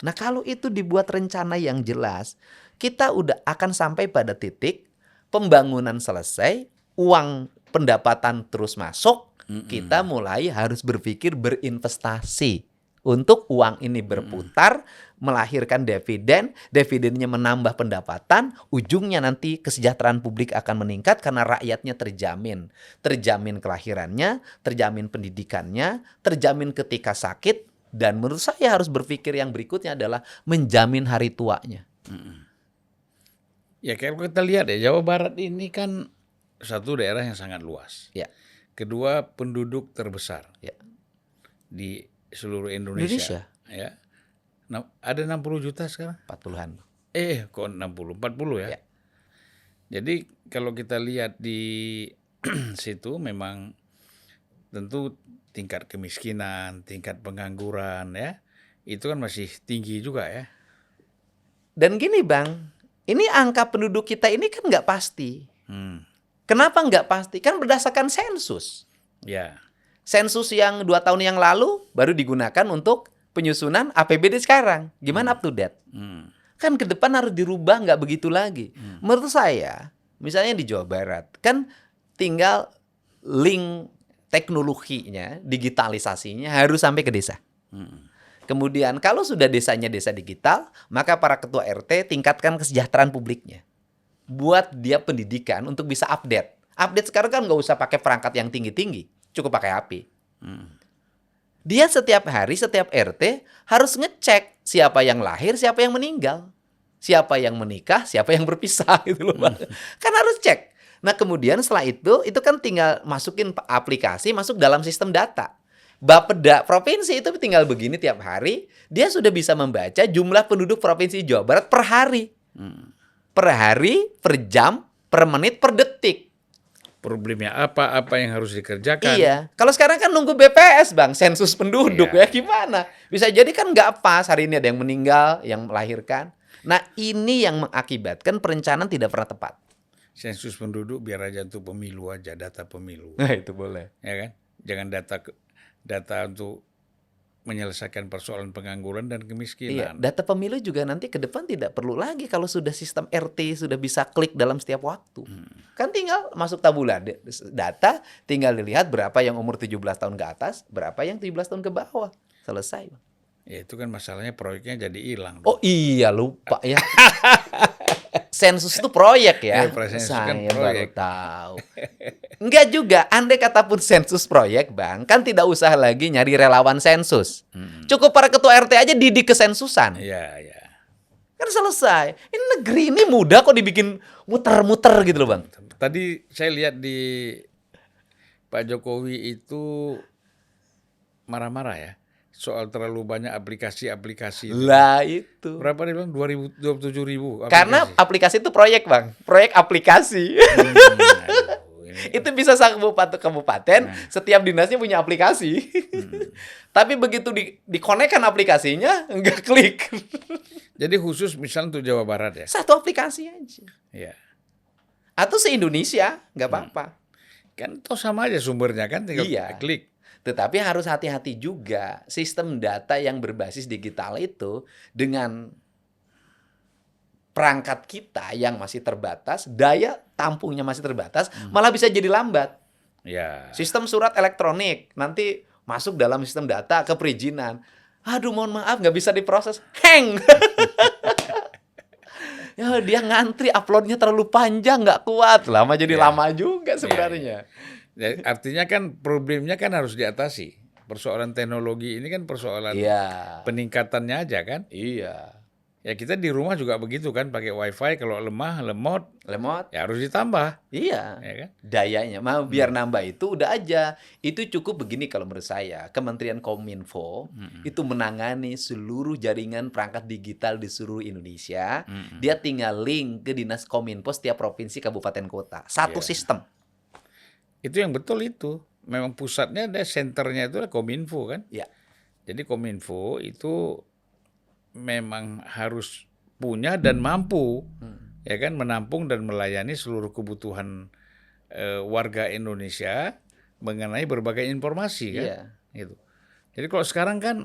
Nah kalau itu dibuat rencana yang jelas, kita udah akan sampai pada titik pembangunan selesai, uang pendapatan terus masuk, kita mulai harus berpikir berinvestasi. Untuk uang ini berputar, melahirkan dividen, dividennya menambah pendapatan, ujungnya nanti kesejahteraan publik akan meningkat karena rakyatnya terjamin. Terjamin kelahirannya, terjamin pendidikannya, terjamin ketika sakit, dan menurut saya harus berpikir yang berikutnya adalah menjamin hari tuanya. Ya kalau kita lihat ya, Jawa Barat ini kan satu daerah yang sangat luas. Ya. Kedua, penduduk terbesar Ya. di seluruh Indonesia. Ya. Nah, ada 60 juta sekarang? 40-an. Kok 60? 40 ya? Ya. Jadi kalau kita lihat di situ memang tentu tingkat kemiskinan, tingkat pengangguran ya, itu kan masih tinggi juga ya. Dan gini Bang, ini angka penduduk kita ini kan nggak pasti. Kenapa nggak pasti? Kan berdasarkan sensus. Ya. Sensus yang 2 tahun yang lalu baru digunakan untuk penyusunan APBD sekarang. Gimana up to date? Kan ke depan harus dirubah, nggak begitu lagi. Menurut saya, misalnya di Jawa Barat, kan tinggal link teknologinya, digitalisasinya harus sampai ke desa. Kemudian kalau sudah desanya desa digital, maka para ketua RT tingkatkan kesejahteraan publiknya. Buat dia pendidikan untuk bisa update. Update sekarang kan nggak usah pakai perangkat yang tinggi-tinggi, cukup pakai HP. Dia setiap hari, setiap RT harus ngecek siapa yang lahir, siapa yang meninggal. Siapa yang menikah, siapa yang berpisah gitu loh Bang. Kan harus cek. Nah kemudian setelah itu kan tinggal masukin aplikasi, masuk dalam sistem data. Bapeda provinsi itu tinggal begini tiap hari, dia sudah bisa membaca jumlah penduduk provinsi Jawa Barat per hari. Per hari, per jam, per menit, per detik. Problemnya apa yang harus dikerjakan. Iya, kalau sekarang kan nunggu BPS Bang, sensus penduduk ya gimana? Bisa jadi kan nggak pas, hari ini ada yang meninggal, yang melahirkan. Nah ini yang mengakibatkan perencanaan tidak pernah tepat. Sensus penduduk biar aja untuk pemilu aja, data pemilu. Nah itu boleh. Ya kan? Jangan data untuk menyelesaikan persoalan pengangguran dan Iya, kemiskinan. data pemilu juga nanti ke depan tidak perlu lagi kalau sudah sistem RT sudah bisa klik dalam setiap waktu. Kan tinggal masuk tabulan data, tinggal dilihat berapa yang umur 17 tahun ke atas, berapa yang 17 tahun ke bawah. Selesai. Ya itu kan masalahnya proyeknya jadi hilang. Oh iya lupa ya. Sensus itu proyek ya. Sensus Saya kan baru proyek. tahu. Enggak juga, andai kata pun sensus proyek Bang, kan tidak usah lagi nyari relawan sensus. Cukup para ketua RT aja didik kesensusan. Iya. Kan selesai. Ini negeri ini mudah kok dibikin muter-muter gitu loh Bang. Tadi saya lihat di Pak Jokowi itu marah-marah ya. soal terlalu banyak aplikasi-aplikasi itu. Lah itu. Berapa dia bilang? 27.000 Karena aplikasi. aplikasi itu proyek, Bang. Proyek aplikasi. Aduh, ini. Itu bisa kabupaten, Nah. setiap dinasnya punya aplikasi. Tapi begitu dikonekkan aplikasinya, nggak klik. Jadi khusus misalnya untuk Jawa Barat ya. Satu aplikasi aja. Ya. Atau se-Indonesia, nggak apa-apa. Kan toh sama aja sumbernya kan, tinggal Iya. klik. Tetapi harus hati-hati juga. Sistem data yang berbasis digital itu dengan perangkat kita yang masih terbatas, daya tampungnya masih terbatas, malah bisa jadi lambat. Ya. Sistem surat elektronik nanti masuk dalam sistem data ke perizinan. Aduh, mohon maaf, nggak bisa diproses. Hang! Ya, dia ngantri, uploadnya terlalu panjang, nggak kuat. Lama jadi Ya. lama juga sebenarnya. Ya, artinya kan problemnya kan harus diatasi. Persoalan teknologi ini kan persoalan Iya. peningkatannya aja kan. Iya. Ya kita di rumah juga begitu kan, pakai wifi kalau lemah, lemot, Lemot. ya harus ditambah. Iya. Ya kan? Dayanya. Mau biar nambah itu udah aja. Itu cukup begini kalau menurut saya. Kementerian Kominfo itu menangani seluruh jaringan perangkat digital di seluruh Indonesia. Dia tinggal link ke Dinas Kominfo setiap provinsi, kabupaten, kota. Satu Iya. sistem. Itu yang betul itu. Memang pusatnya ada, senternya itu Kominfo kan. Ya. Jadi Kominfo itu memang harus punya dan mampu ya kan menampung dan melayani seluruh kebutuhan warga Indonesia mengenai berbagai informasi kan. Iya. Gitu. Jadi kalau sekarang kan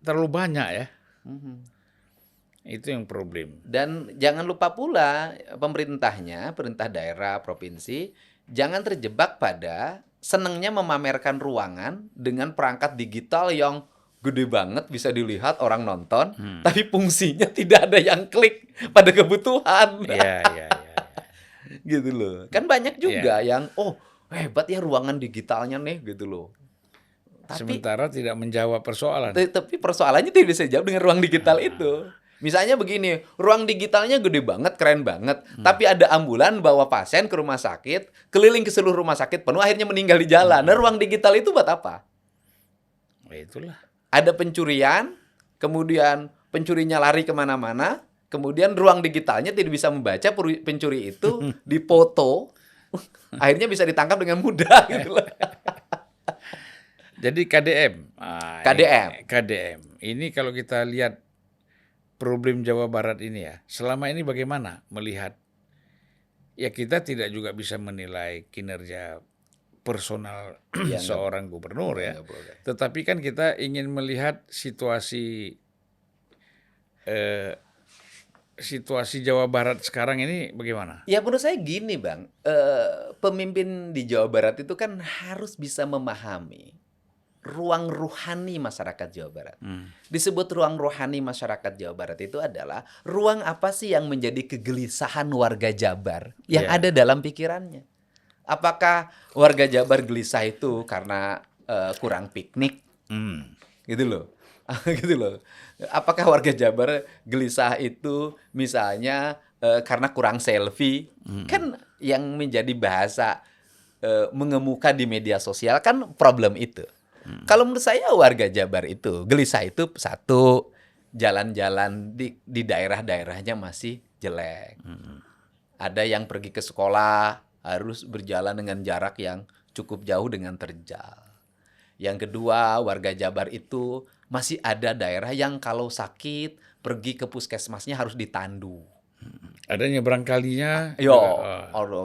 terlalu banyak ya. Itu yang problem. Dan jangan lupa pula pemerintahnya, pemerintah daerah, provinsi, jangan terjebak pada senangnya memamerkan ruangan dengan perangkat digital yang gede banget, bisa dilihat orang nonton, tapi fungsinya tidak ada yang klik pada kebutuhan. Iya, iya, iya. Gitu loh. Kan banyak juga yang, oh hebat ya ruangan digitalnya nih, gitu loh. Tapi, Sementara tidak menjawab persoalan. tapi persoalannya tidak bisa jawab dengan ruang digital itu. Misalnya begini, ruang digitalnya gede banget, keren banget, tapi ada ambulan bawa pasien ke rumah sakit, keliling ke seluruh rumah sakit penuh, akhirnya meninggal di jalan. Nah, ruang digital itu buat apa? Ya, itulah. Ada pencurian, kemudian pencurinya lari kemana-mana, kemudian ruang digitalnya tidak bisa membaca pencuri itu, dipoto, akhirnya bisa ditangkap dengan mudah gitu loh. Jadi KDM. KDM. Ini kalau kita lihat problem Jawa Barat ini ya, selama ini bagaimana melihat? Ya kita tidak juga bisa menilai kinerja personal seorang gubernur ya. Tetapi kan kita ingin melihat situasi Jawa Barat sekarang ini bagaimana? Ya menurut saya gini Bang, pemimpin di Jawa Barat itu kan harus bisa memahami ruang rohani masyarakat Jawa Barat. Disebut ruang rohani masyarakat Jawa Barat itu adalah ruang apa sih yang menjadi kegelisahan warga Jabar yang ada dalam pikirannya. Apakah warga Jabar gelisah itu karena kurang piknik? Gitu loh. Gitu loh. Apakah warga Jabar gelisah itu misalnya karena kurang selfie? Kan yang menjadi bahasa mengemuka di media sosial kan problem itu. Kalau menurut saya warga Jabar itu gelisah itu satu, jalan-jalan di daerah-daerahnya masih jelek. Ada yang pergi ke sekolah harus berjalan dengan jarak yang cukup jauh dengan terjal. Yang kedua, warga Jabar itu masih ada daerah yang kalau sakit pergi ke puskesmasnya harus ditandu. Ada nyebrang kalinya.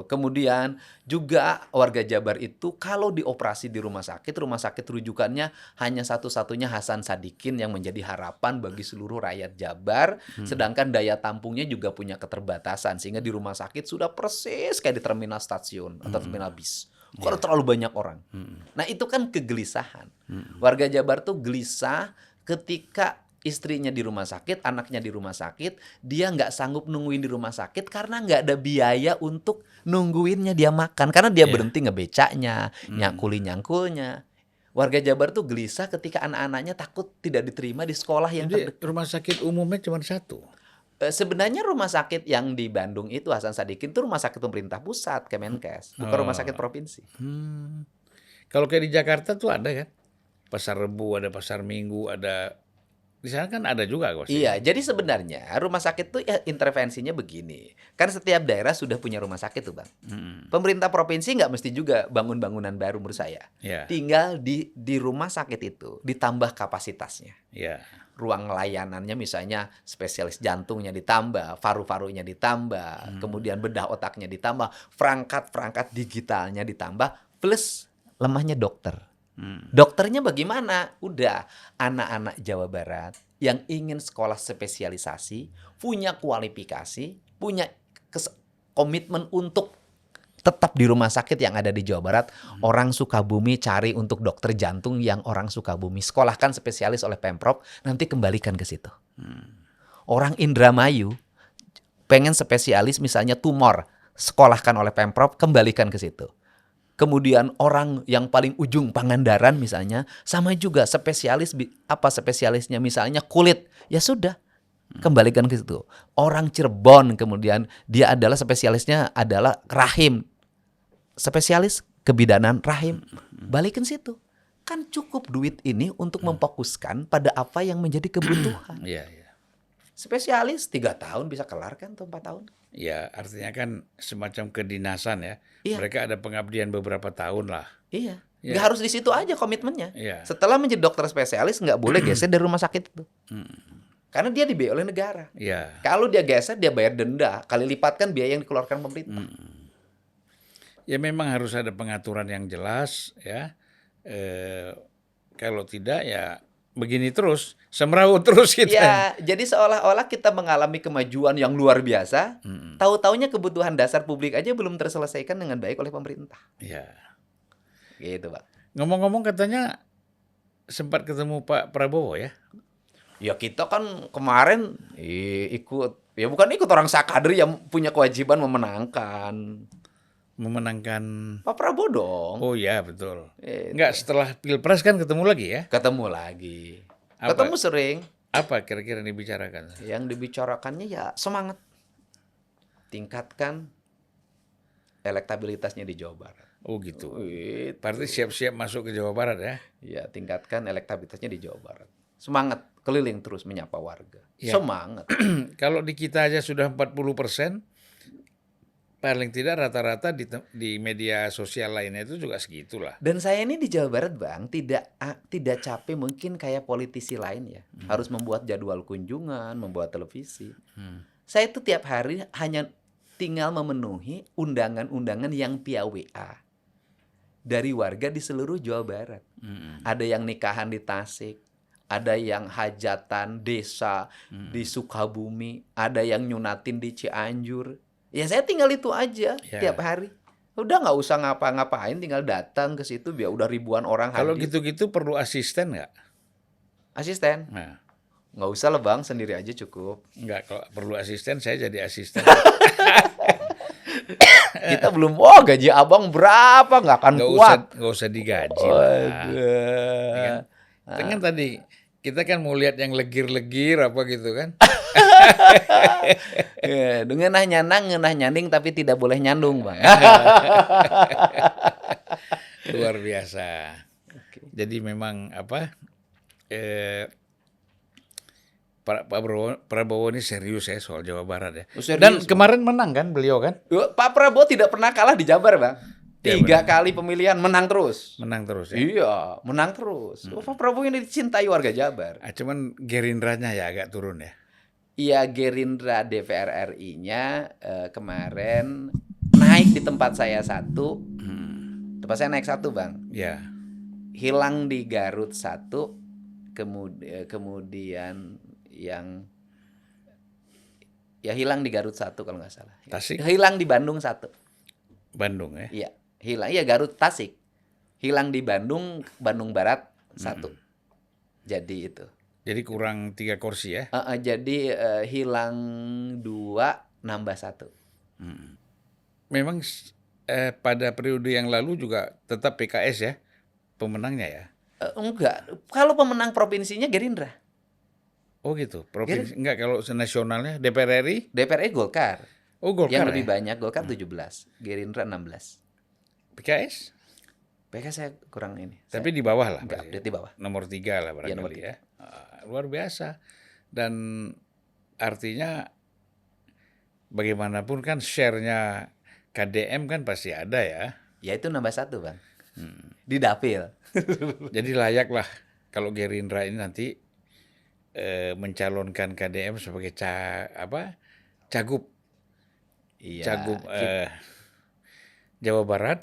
Kemudian juga warga Jabar itu kalau dioperasi di rumah sakit rujukannya hanya satu-satunya Hasan Sadikin yang menjadi harapan bagi seluruh rakyat Jabar. Sedangkan daya tampungnya juga punya keterbatasan sehingga di rumah sakit sudah persis kayak di terminal stasiun atau terminal bis. Karena terlalu banyak orang. Nah itu kan kegelisahan. Warga Jabar tuh gelisah ketika istrinya di rumah sakit, anaknya di rumah sakit, dia nggak sanggup nungguin di rumah sakit karena nggak ada biaya untuk nungguinnya dia makan. Karena dia berhenti ngebecanya, nyangkulnya. Warga Jabar tuh gelisah ketika anak-anaknya takut tidak diterima di sekolah yang terdekat. Rumah sakit umumnya cuma satu. Sebenarnya rumah sakit yang di Bandung itu Hasan Sadikin itu rumah sakit pemerintah pusat, Kemenkes, bukan rumah sakit provinsi. Kalau kayak di Jakarta tuh ada kan? Pasar Rebo, ada Pasar Minggu, ada di sana kan ada juga pasti. Iya, jadi sebenarnya rumah sakit tuh ya intervensinya begini. Kan setiap daerah sudah punya rumah sakit tuh, Bang. Mm-mm. Pemerintah provinsi nggak mesti juga bangun bangunan baru menurut saya. Ya, Tinggal di rumah sakit itu ditambah kapasitasnya. ya. Ruang layanannya misalnya spesialis jantungnya ditambah, paru-parunya ditambah, kemudian bedah otaknya ditambah, perangkat-perangkat digitalnya ditambah, plus lemahnya dokter. Dokternya bagaimana? Udah, anak-anak Jawa Barat yang ingin sekolah spesialisasi, punya kualifikasi, punya komitmen untuk tetap di rumah sakit yang ada di Jawa Barat. Orang Sukabumi cari untuk dokter jantung yang orang Sukabumi. Sekolahkan spesialis oleh Pemprov, nanti kembalikan ke situ. Orang Indramayu pengen spesialis misalnya tumor, sekolahkan oleh Pemprov, kembalikan ke situ. Kemudian orang yang paling ujung Pangandaran misalnya, sama juga spesialis apa spesialisnya misalnya kulit, ya sudah kembalikan ke situ. Orang Cirebon kemudian dia adalah spesialisnya adalah rahim, spesialis kebidanan rahim, balikin situ. Kan cukup duit ini untuk memfokuskan pada apa yang menjadi kebutuhan. Iya, iya. Spesialis 3 tahun bisa kelar kan atau 4 tahun? Ya, artinya kan semacam kedinasan ya. Iya. Mereka ada pengabdian beberapa tahun lah. Iya. Ya. Nggak harus di situ aja komitmennya. Iya. Setelah menjadi dokter spesialis nggak boleh geser dari rumah sakit itu. Karena dia dibiayai oleh negara. Ya. Kalau dia geser dia bayar denda, kali lipatkan biaya yang dikeluarkan pemerintah. Ya memang harus ada pengaturan yang jelas ya. Kalau tidak ya begini terus, semeraut terus kita. Ya, jadi seolah-olah kita mengalami kemajuan yang luar biasa, tahu-taunya kebutuhan dasar publik aja belum terselesaikan dengan baik oleh pemerintah. Ya. Gitu, Pak. Ngomong-ngomong katanya sempat ketemu Pak Prabowo ya? Ya kita kan kemarin ikut, ya bukan ikut orang sakader yang punya kewajiban memenangkan. Memenangkan. Pak Prabowo dong. Oh ya betul. Itu. Enggak, setelah Pilpres kan ketemu lagi ya? Ketemu lagi. Apa? Ketemu sering. Apa kira-kira yang dibicarakan? Yang dibicarakannya ya semangat. Tingkatkan elektabilitasnya di Jawa Barat. Oh gitu. Itu. Berarti siap-siap masuk ke Jawa Barat ya? Ya, tingkatkan elektabilitasnya di Jawa Barat. Semangat, keliling terus menyapa warga. Ya. Semangat. Kalau di kita aja sudah 40%, paling tidak rata-rata di media sosial lainnya itu juga segitulah. Dan saya ini di Jawa Barat, Bang, tidak capek mungkin kayak politisi lain ya. Harus membuat jadwal kunjungan, membuat televisi. Saya itu tiap hari hanya tinggal memenuhi undangan-undangan yang via WA dari warga di seluruh Jawa Barat. Ada yang nikahan di Tasik, ada yang hajatan desa di Sukabumi, ada yang nyunatin di Cianjur. Ya saya tinggal itu aja tiap hari. Udah nggak usah ngapa-ngapain, tinggal datang ke situ biar udah ribuan orang hadir. Kalau gitu-gitu perlu asisten nggak? Asisten? Nah, Nggak usah lah Bang, sendiri aja cukup. nggak, kalau perlu asisten saya jadi asisten. Kita belum, gaji abang berapa, nggak akan kuat. Nggak usah digaji lah. Waduh. Kan tadi kita kan mau lihat yang legir-legir apa gitu kan? Ngenah nyanang, ngenah nyaning tapi tidak boleh nyandung Bang. Luar biasa. Jadi memang apa? Pak Prabowo ini serius ya soal Jawa Barat ya. Serius, Dan Bang. kemarin menang kan beliau kan? Pak Prabowo tidak pernah kalah di Jabar Bang. Ya, 3 kali pemilihan menang terus. Menang terus ya. Iya, menang terus. Pak Prabowo ini dicintai warga Jabar. Cuman Gerindranya ya agak turun ya. Iya, Gerindra DPR RI-nya kemarin naik di tempat saya 1. Tempat saya naik 1 Bang. Ya. Hilang di Garut 1. Kemudian yang ya hilang di Garut 1 kalau nggak salah. Tasik? Hilang di Bandung 1. Bandung ya. Iya, hilang. Iya, Garut Tasik. Hilang di Bandung Barat 1. Jadi itu. Jadi kurang 3 kursi ya. Jadi hilang 2, nambah 1. Memang pada periode yang lalu juga tetap PKS ya pemenangnya ya. Enggak. Kalau pemenang provinsinya Gerindra. Oh gitu. Provinsi enggak, kalau nasionalnya DPR RI? DPR RI Golkar. Oh Golkar. Yang lebih ya? banyak Golkar 17, Gerindra 16. PKS? PK saya kurang ini. Tapi di bawah lah. Nggak pasti. update di bawah. Nomor 3 lah Iya, nomor barangkali 3. ya. Luar biasa. Dan artinya bagaimanapun kan share-nya KDM kan pasti ada ya. Ya itu nambah 1 Bang. Di dapil. Jadi layak lah kalau Gerindra ini nanti mencalonkan KDM sebagai cagup Iya. cagup Jawa Barat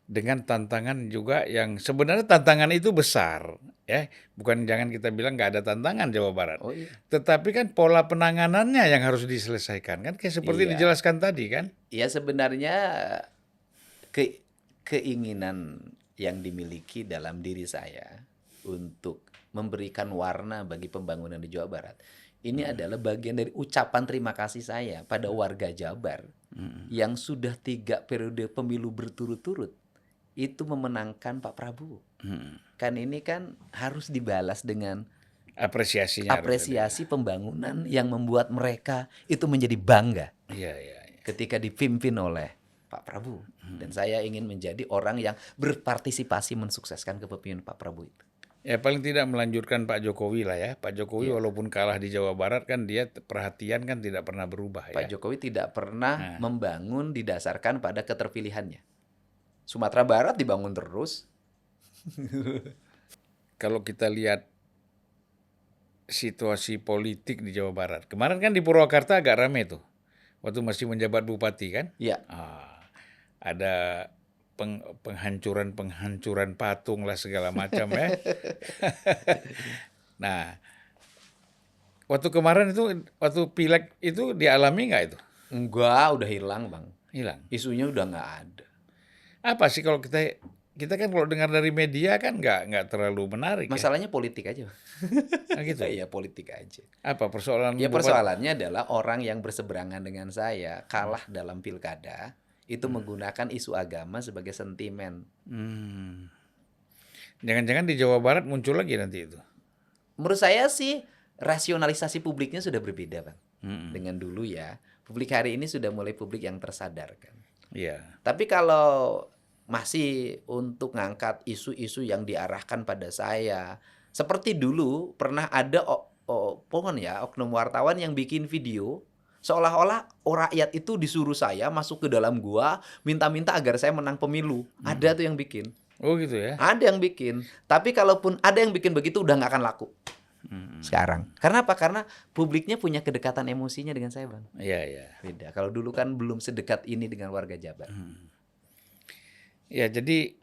dengan tantangan juga yang sebenarnya tantangan itu besar ya. Bukan jangan kita bilang nggak ada tantangan Jawa Barat. Oh iya. Tetapi kan pola penanganannya yang harus diselesaikan kan kayak seperti Iya. dijelaskan tadi kan. Ya sebenarnya keinginan yang dimiliki dalam diri saya untuk memberikan warna bagi pembangunan di Jawa Barat ini adalah bagian dari ucapan terima kasih saya pada warga Jabar yang sudah 3 periode pemilu berturut-turut itu memenangkan Pak Prabowo. Kan ini kan harus dibalas dengan Apresiasinya harus ada. apresiasi pembangunan yang membuat mereka itu menjadi bangga Iya, iya. ketika dipimpin oleh Pak Prabowo. Dan saya ingin menjadi orang yang berpartisipasi mensukseskan kepemimpinan Pak Prabowo itu. Ya paling tidak melanjutkan Pak Jokowi lah ya. Pak Jokowi walaupun kalah di Jawa Barat kan dia perhatian kan tidak pernah berubah Pak ya. Jokowi tidak pernah membangun didasarkan pada keterpilihannya. Sumatera Barat dibangun terus. Kalau kita lihat situasi politik di Jawa Barat. Kemarin kan di Purwakarta agak rame tuh. Waktu masih menjabat bupati kan. Ya, Ada penghancuran patung lah segala macam ya. Nah, waktu kemarin itu, waktu pileg itu dialami nggak itu? enggak, udah hilang Bang. Hilang. Isunya udah nggak ada. Apa sih kalau kita kan kalau dengar dari media kan nggak terlalu menarik Masalahnya politik aja. ya. Gitu. Iya, politik aja. Apa persoalan? Ya persoalannya adalah orang yang berseberangan dengan saya kalah dalam pilkada itu menggunakan isu agama sebagai sentimen. Jangan-jangan di Jawa Barat muncul lagi nanti itu. Menurut saya sih rasionalisasi publiknya sudah berbeda Bang. Dengan dulu ya. Publik hari ini sudah mulai publik yang tersadarkan. Iya. Tapi kalau masih untuk ngangkat isu-isu yang diarahkan pada saya, seperti dulu pernah ada oknum wartawan yang bikin video seolah-olah rakyat itu disuruh saya masuk ke dalam gua minta-minta agar saya menang pemilu. Ada tuh yang bikin. Oh gitu ya. Ada yang bikin. Tapi kalaupun ada yang bikin begitu udah nggak akan laku. Sekarang. Karena apa? Karena publiknya punya kedekatan emosinya dengan saya Bang. Iya, iya. Beda. Kalau dulu kan belum sedekat ini dengan warga Jabar. Ya, jadi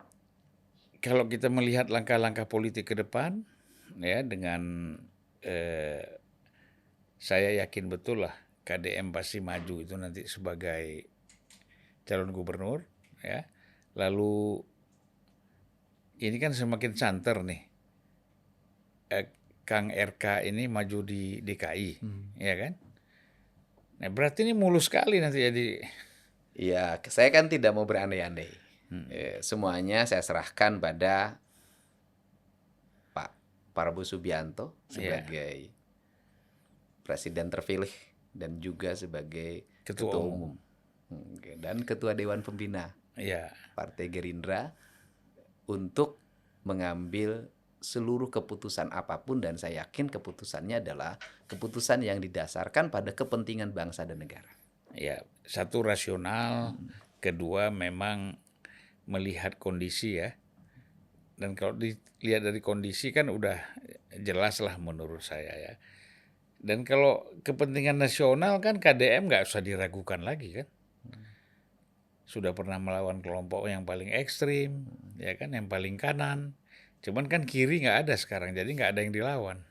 kalau kita melihat langkah-langkah politik ke depan, ya dengan saya yakin betul lah KDM pasti maju itu nanti sebagai calon gubernur, ya. Lalu ini kan semakin santer nih, Kang RK ini maju di DKI, ya kan? Nah berarti ini mulus sekali nanti jadi. Iya, saya kan tidak mau berandai-andai. Semuanya saya serahkan pada Pak Prabowo Subianto sebagai presiden terpilih dan juga sebagai ketua umum. Dan ketua Dewan Pembina Partai Gerindra untuk mengambil seluruh keputusan apapun dan saya yakin keputusannya adalah keputusan yang didasarkan pada kepentingan bangsa dan negara. Ya, satu rasional, kedua memang melihat kondisi ya. Dan kalau dilihat dari kondisi kan udah jelas lah menurut saya ya. Dan kalau kepentingan nasional kan KDM nggak usah diragukan lagi kan. Sudah pernah melawan kelompok yang paling ekstrim, ya kan, yang paling kanan. Cuman kan kiri nggak ada sekarang, jadi nggak ada yang dilawan.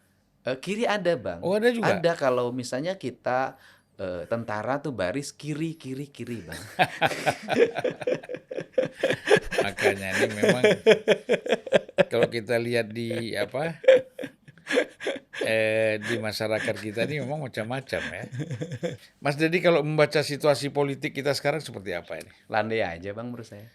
Kiri ada Bang. Oh ada juga? Ada kalau misalnya kita tentara tuh baris kiri Bang. Makanya ini memang kalau kita lihat di di masyarakat kita ini memang macam-macam ya. Mas Dedi kalau membaca situasi politik kita sekarang seperti apa ini? Landai aja Bang menurut saya.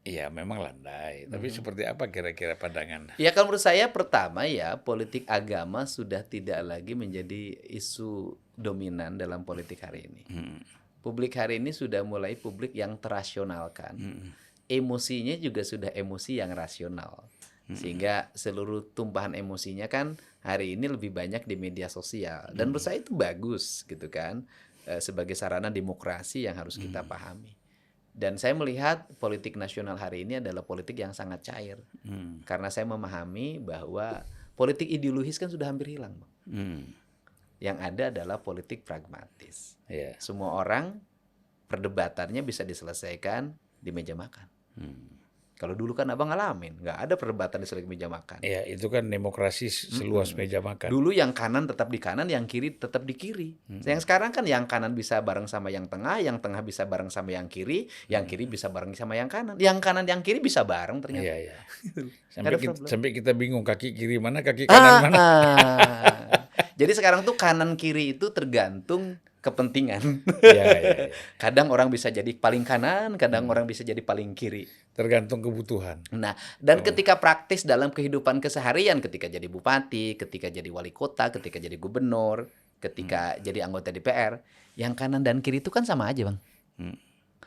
Iya memang landai, tapi seperti apa kira-kira pandangan? Ya kalau menurut saya pertama ya politik agama sudah tidak lagi menjadi isu dominan dalam politik hari ini. Publik hari ini sudah mulai publik yang terasionalkan. emosinya juga sudah emosi yang rasional. Sehingga seluruh tumpahan emosinya kan hari ini lebih banyak di media sosial. Dan menurut saya itu bagus gitu kan. Sebagai sarana demokrasi yang harus kita pahami. Dan saya melihat politik nasional hari ini adalah politik yang sangat cair. Karena saya memahami bahwa politik ideologis kan sudah hampir hilang, Bang. Yang ada adalah politik pragmatis. Semua orang perdebatannya bisa diselesaikan di meja makan. Kalau dulu kan abang ngalamin, nggak ada perdebatan di meja makan. Ya, itu kan demokrasi seluas meja makan. Dulu yang kanan tetap di kanan, yang kiri tetap di kiri. Yang sekarang kan yang kanan bisa bareng sama yang tengah bisa bareng sama yang kiri bisa bareng sama yang kanan yang kiri bisa bareng ternyata. Iya. Sampai kita bingung kaki kiri mana, kaki kanan mana. Jadi sekarang tuh kanan kiri itu tergantung kepentingan. Iya. Kadang orang bisa jadi paling kanan, kadang orang bisa jadi paling kiri. Tergantung kebutuhan. Nah, dan ketika praktis dalam kehidupan keseharian, ketika jadi bupati, ketika jadi wali kota, ketika jadi gubernur, ketika jadi anggota DPR, yang kanan dan kiri itu kan sama aja, Bang.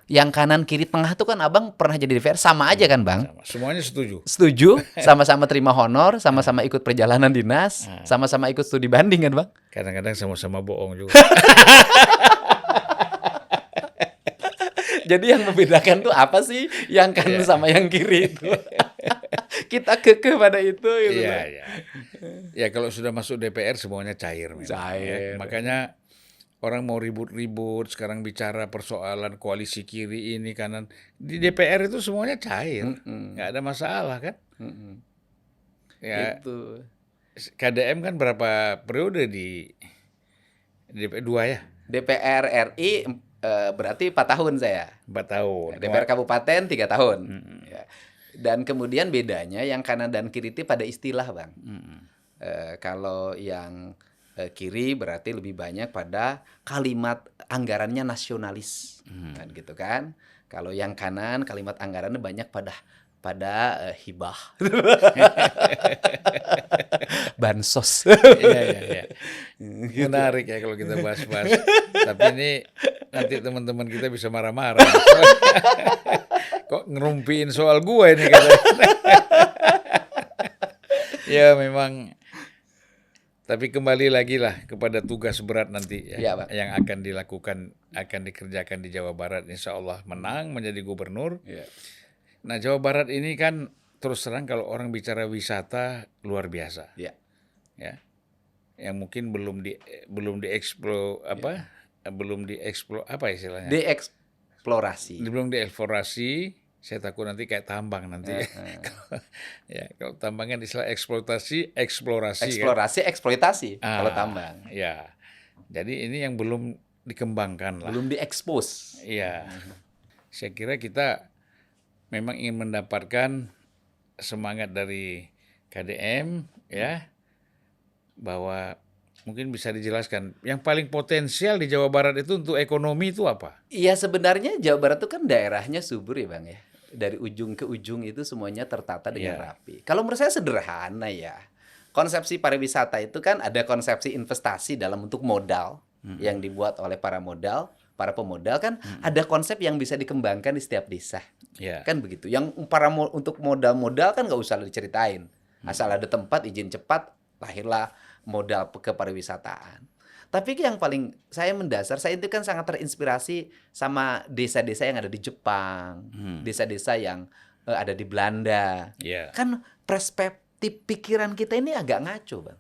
Yang kanan, kiri, tengah itu kan abang pernah jadi DPR, sama aja kan, Bang? Sama. Semuanya setuju. Setuju, sama-sama terima honor, sama-sama ikut perjalanan dinas, sama-sama ikut studi banding kan, Bang? Kadang-kadang sama-sama bohong juga. Jadi yang membedakan tuh apa sih yang kanan sama yang kiri itu? Kita kekeh pada itu gitu. Iya. Ya kalau sudah masuk DPR semuanya cair memang. Cair. Ya. Makanya orang mau ribut-ribut sekarang bicara persoalan koalisi kiri ini kanan. Di DPR itu semuanya cair. Nggak ada masalah kan? Ya. Itu. KDM kan berapa periode di DPR? 2 ya? DPR RI berarti 4 tahun saya. 4 tahun. DPR Kabupaten 3 tahun. Ya. Dan kemudian bedanya yang kanan dan kiri itu pada istilah, Bang. Kalau yang kiri berarti lebih banyak pada kalimat anggarannya nasionalis, kan gitu kan. Kalau yang kanan kalimat anggarannya banyak pada hibah, bansos. Iya. Menarik ya kalau kita bahas-bahas. Tapi ini nanti teman-teman kita bisa marah-marah. Kok ngerumpiin soal gue ini katanya. Ya memang. Tapi kembali lagi lah kepada tugas berat nanti ya, yang akan dikerjakan di Jawa Barat. Insya Allah menang menjadi gubernur. Nah Jawa Barat ini kan terus terang kalau orang bicara wisata luar biasa. Ya. Yang mungkin belum dieksplorasi. Belum dieksplorasi. Saya takut nanti kayak tambang nanti. Ya, kalau tambang kan istilah eksplorasi. Eksploitasi kalau tambang. Ya. Jadi ini yang belum dikembangkan lah. Belum diekspos. Iya. Saya kira kita memang ingin mendapatkan semangat dari KDM ya, bahwa mungkin bisa dijelaskan yang paling potensial di Jawa Barat itu untuk ekonomi itu apa? Iya, sebenarnya Jawa Barat itu kan daerahnya subur ya, Bang ya. Dari ujung ke ujung itu semuanya tertata dengan rapi. Kalau menurut saya sederhana ya. Konsepsi pariwisata itu kan ada konsepsi investasi dalam bentuk modal yang dibuat oleh para pemodal kan ada konsep yang bisa dikembangkan di setiap desa. Kan begitu. Yang untuk modal kan nggak usah diceritain. Asal ada tempat, izin cepat, lahirlah modal ke pariwisataan. Tapi yang paling saya itu kan sangat terinspirasi sama desa-desa yang ada di Jepang, desa-desa yang ada di Belanda. Kan perspektif pikiran kita ini agak ngaco, Bang.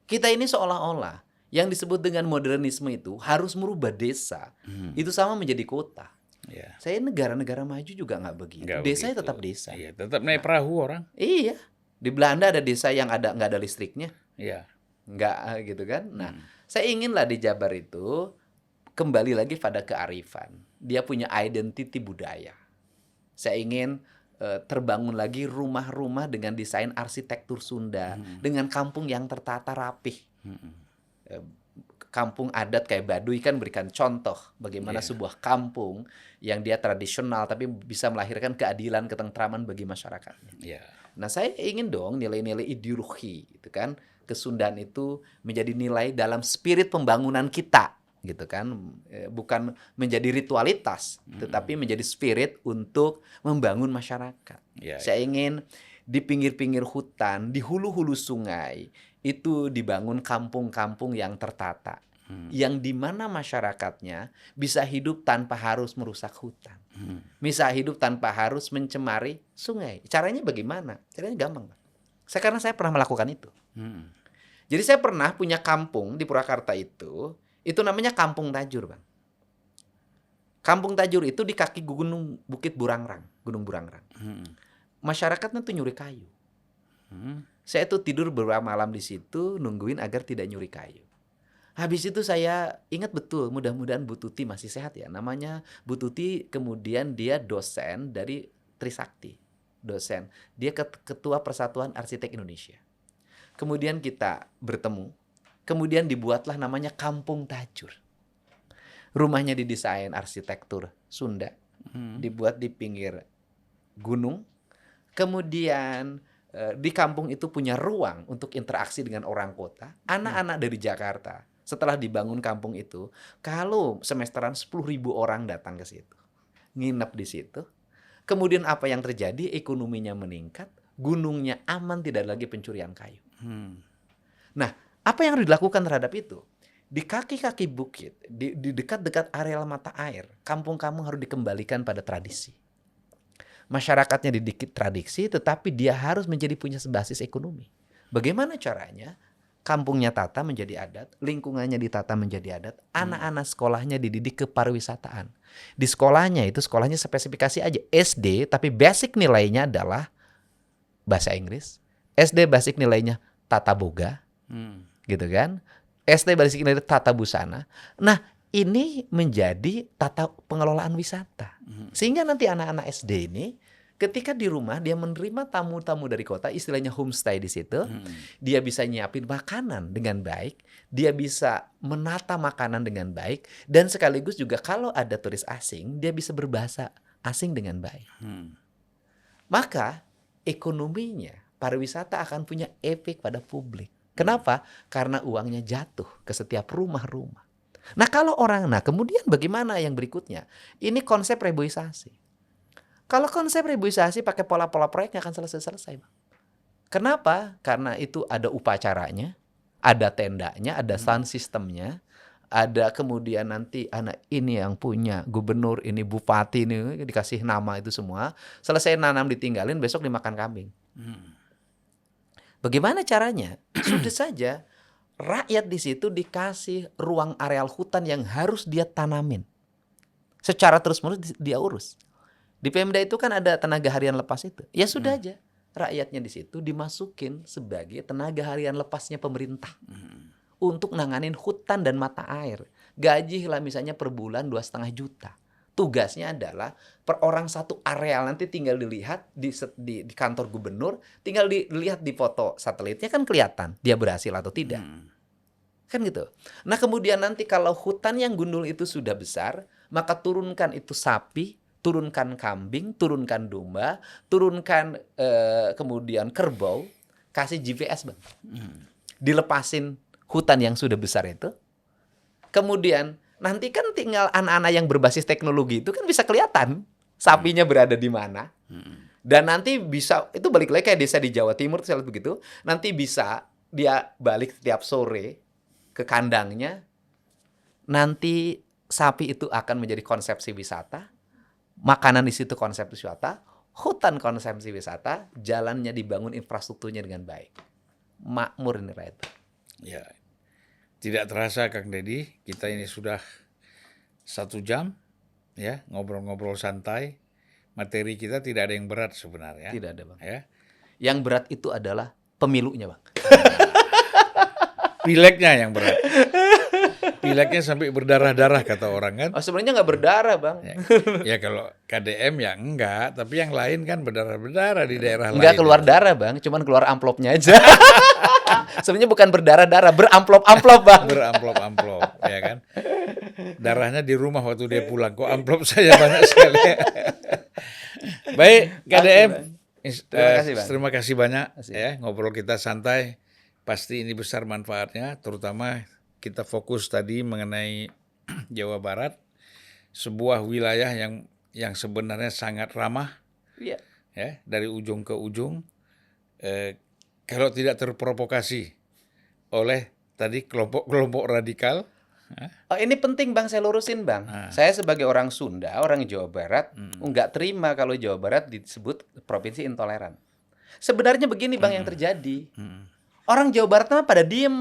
Kita ini seolah-olah yang disebut dengan modernisme itu harus merubah desa. Itu sama menjadi kota. Saya negara-negara maju juga nggak begitu. Desanya tetap desa. Iya, tetap naik perahu orang. Iya. Di Belanda ada desa yang nggak ada listriknya. Nggak gitu kan. Nah, saya inginlah di Jabar itu kembali lagi pada kearifan. Dia punya identity budaya. Saya ingin terbangun lagi rumah-rumah dengan desain arsitektur Sunda, dengan kampung yang tertata rapih. Kampung adat kayak Baduy kan berikan contoh bagaimana sebuah kampung yang dia tradisional tapi bisa melahirkan keadilan, ketentraman bagi masyarakatnya. Nah, saya ingin dong nilai-nilai ideologi gitu kan. Kesundaan itu menjadi nilai dalam spirit pembangunan kita. gitu kan. Bukan menjadi ritualitas, tetapi menjadi spirit untuk membangun masyarakat. Ya, Saya ingin di pinggir-pinggir hutan, di hulu-hulu sungai, itu dibangun kampung-kampung yang tertata. Yang dimana masyarakatnya bisa hidup tanpa harus merusak hutan. Bisa hidup tanpa harus mencemari sungai. Caranya bagaimana? Caranya gampang, Bang. Karena saya pernah melakukan itu. Jadi saya pernah punya kampung di Purwakarta itu namanya Kampung Tajur, Bang. Kampung Tajur itu di kaki gunung Bukit Burangrang, Gunung Burangrang. Masyarakatnya tuh nyuri kayu. Saya tuh tidur beberapa malam di situ nungguin agar tidak nyuri kayu. Habis itu saya ingat betul, mudah-mudahan Bu Tuti masih sehat ya. Namanya Bu Tuti, kemudian dia dosen dari Trisakti. Dosen. Dia ketua Persatuan Arsitek Indonesia. Kemudian kita bertemu. Kemudian dibuatlah namanya Kampung Tajur. Rumahnya didesain arsitektur Sunda. Dibuat di pinggir gunung. Kemudian di kampung itu punya ruang untuk interaksi dengan orang kota. Anak-anak dari Jakarta. Setelah dibangun kampung itu, kalau semesteran 10.000 orang datang ke situ, nginep di situ, kemudian apa yang terjadi? Ekonominya meningkat, gunungnya aman, tidak lagi pencurian kayu. Nah, apa yang harus dilakukan terhadap itu? Di kaki-kaki bukit, di dekat-dekat areal mata air, kampung-kampung harus dikembalikan pada tradisi. Masyarakatnya dididik tradisi, tetapi dia harus menjadi punya basis ekonomi. Bagaimana caranya? Kampungnya tata menjadi adat, lingkungannya ditata menjadi adat, anak-anak sekolahnya dididik ke pariwisataan. Di sekolahnya itu, sekolahnya spesifikasi aja SD, tapi basic nilainya adalah bahasa Inggris. SD basic nilainya tata boga, gitu kan. SD basic nilainya tata busana. Nah, ini menjadi tata pengelolaan wisata. Sehingga nanti anak-anak SD ini ketika di rumah dia menerima tamu-tamu dari kota, istilahnya homestay di situ, dia bisa nyiapin makanan dengan baik, dia bisa menata makanan dengan baik, dan sekaligus juga kalau ada turis asing, dia bisa berbahasa asing dengan baik. Maka ekonominya, pariwisata akan punya efek pada publik. Kenapa? Karena uangnya jatuh ke setiap rumah-rumah. Nah kemudian bagaimana yang berikutnya? Ini konsep reboisasi. Kalau konsep reboisasi pakai pola-pola proyeknya akan selesai-selesai, Bang. Kenapa? Karena itu ada upacaranya, ada tendanya, ada sound systemnya, ada kemudian nanti anak ini yang punya gubernur, ini bupati, ini dikasih nama itu semua. Selesai nanam ditinggalin, besok dimakan kambing. Bagaimana caranya? Sudah saja rakyat di situ dikasih ruang areal hutan yang harus dia tanamin. Secara terus-menerus dia urus. Di Pemda itu kan ada tenaga harian lepas itu. Ya sudah aja, rakyatnya di situ dimasukin sebagai tenaga harian lepasnya pemerintah untuk nanganin hutan dan mata air. Gaji lah misalnya per bulan 2,5 juta. Tugasnya adalah per orang satu areal, nanti tinggal dilihat di kantor gubernur, tinggal dilihat di foto satelitnya kan kelihatan dia berhasil atau tidak. Kan gitu. Nah kemudian nanti kalau hutan yang gundul itu sudah besar, maka turunkan itu sapi, turunkan kambing, turunkan domba, turunkan kemudian kerbau, kasih GPS, Bang. Dilepasin hutan yang sudah besar itu. Kemudian nanti kan tinggal anak-anak yang berbasis teknologi itu kan bisa kelihatan sapinya berada di mana. Dan nanti bisa, itu balik lagi kayak desa di Jawa Timur, saya lihat begitu. Nanti bisa dia balik setiap sore ke kandangnya. Nanti sapi itu akan menjadi konsepsi wisata. Makanan di situ konsep wisata, hutan konsepsi wisata, jalannya dibangun infrastrukturnya dengan baik. Makmur ini rakyat. Ya, tidak terasa Kang Deddy, kita ini sudah 1 jam ya ngobrol-ngobrol santai. Materi kita tidak ada yang berat sebenarnya. Tidak ada, Bang. Ya. Yang berat itu adalah pemilunya, Bang. Pileknya yang berat. Pileknya sampai berdarah-darah kata orang kan. Oh, sebenarnya nggak berdarah, Bang. Ya kalau KDM ya enggak, tapi yang lain kan berdarah-berdarah di daerah lain. Nggak keluar darah, Bang, cuman keluar amplopnya aja. Sebenarnya bukan berdarah-darah, beramplop-amplop, Bang. Beramplop-amplop, ya kan. Darahnya di rumah waktu dia pulang, kok amplop saya banyak sekali. Baik, KDM. Terima kasih banyak ya, ngobrol kita santai. Pasti ini besar manfaatnya, terutama kita fokus tadi mengenai Jawa Barat, sebuah wilayah yang sebenarnya sangat ramah, Iya. ya, dari ujung ke ujung. Kalau tidak terprovokasi oleh tadi kelompok-kelompok radikal. Oh, ini penting Bang, saya lurusin Bang. Saya sebagai orang Sunda, orang Jawa Barat, nggak terima kalau Jawa Barat disebut provinsi intoleran. Sebenarnya begini Bang yang terjadi. Orang Jawa Barat mah pada diem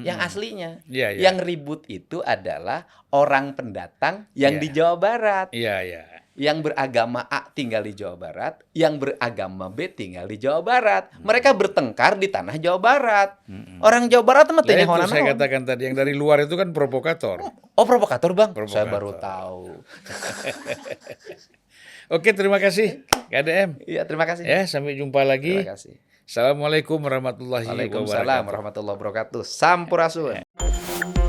yang aslinya. Iya, iya. Yang ribut itu adalah orang pendatang yang Iya. di Jawa Barat. Iya, iya. Yang beragama A tinggal di Jawa Barat, yang beragama B tinggal di Jawa Barat. Mereka bertengkar di tanah Jawa Barat. Orang Jawa Barat mah Nah, tanya itu saya katakan tadi, yang dari luar itu kan provokator. Oh, provokator Bang? Provokator. Saya baru tahu. Oke, terima kasih KDM. Iya, terima kasih. Ya, sampai jumpa lagi. Terima kasih. Assalamualaikum warahmatullahi Waalaikumsalam wabarakatuh. warahmatullahi wabarakatuh. Sampurasun.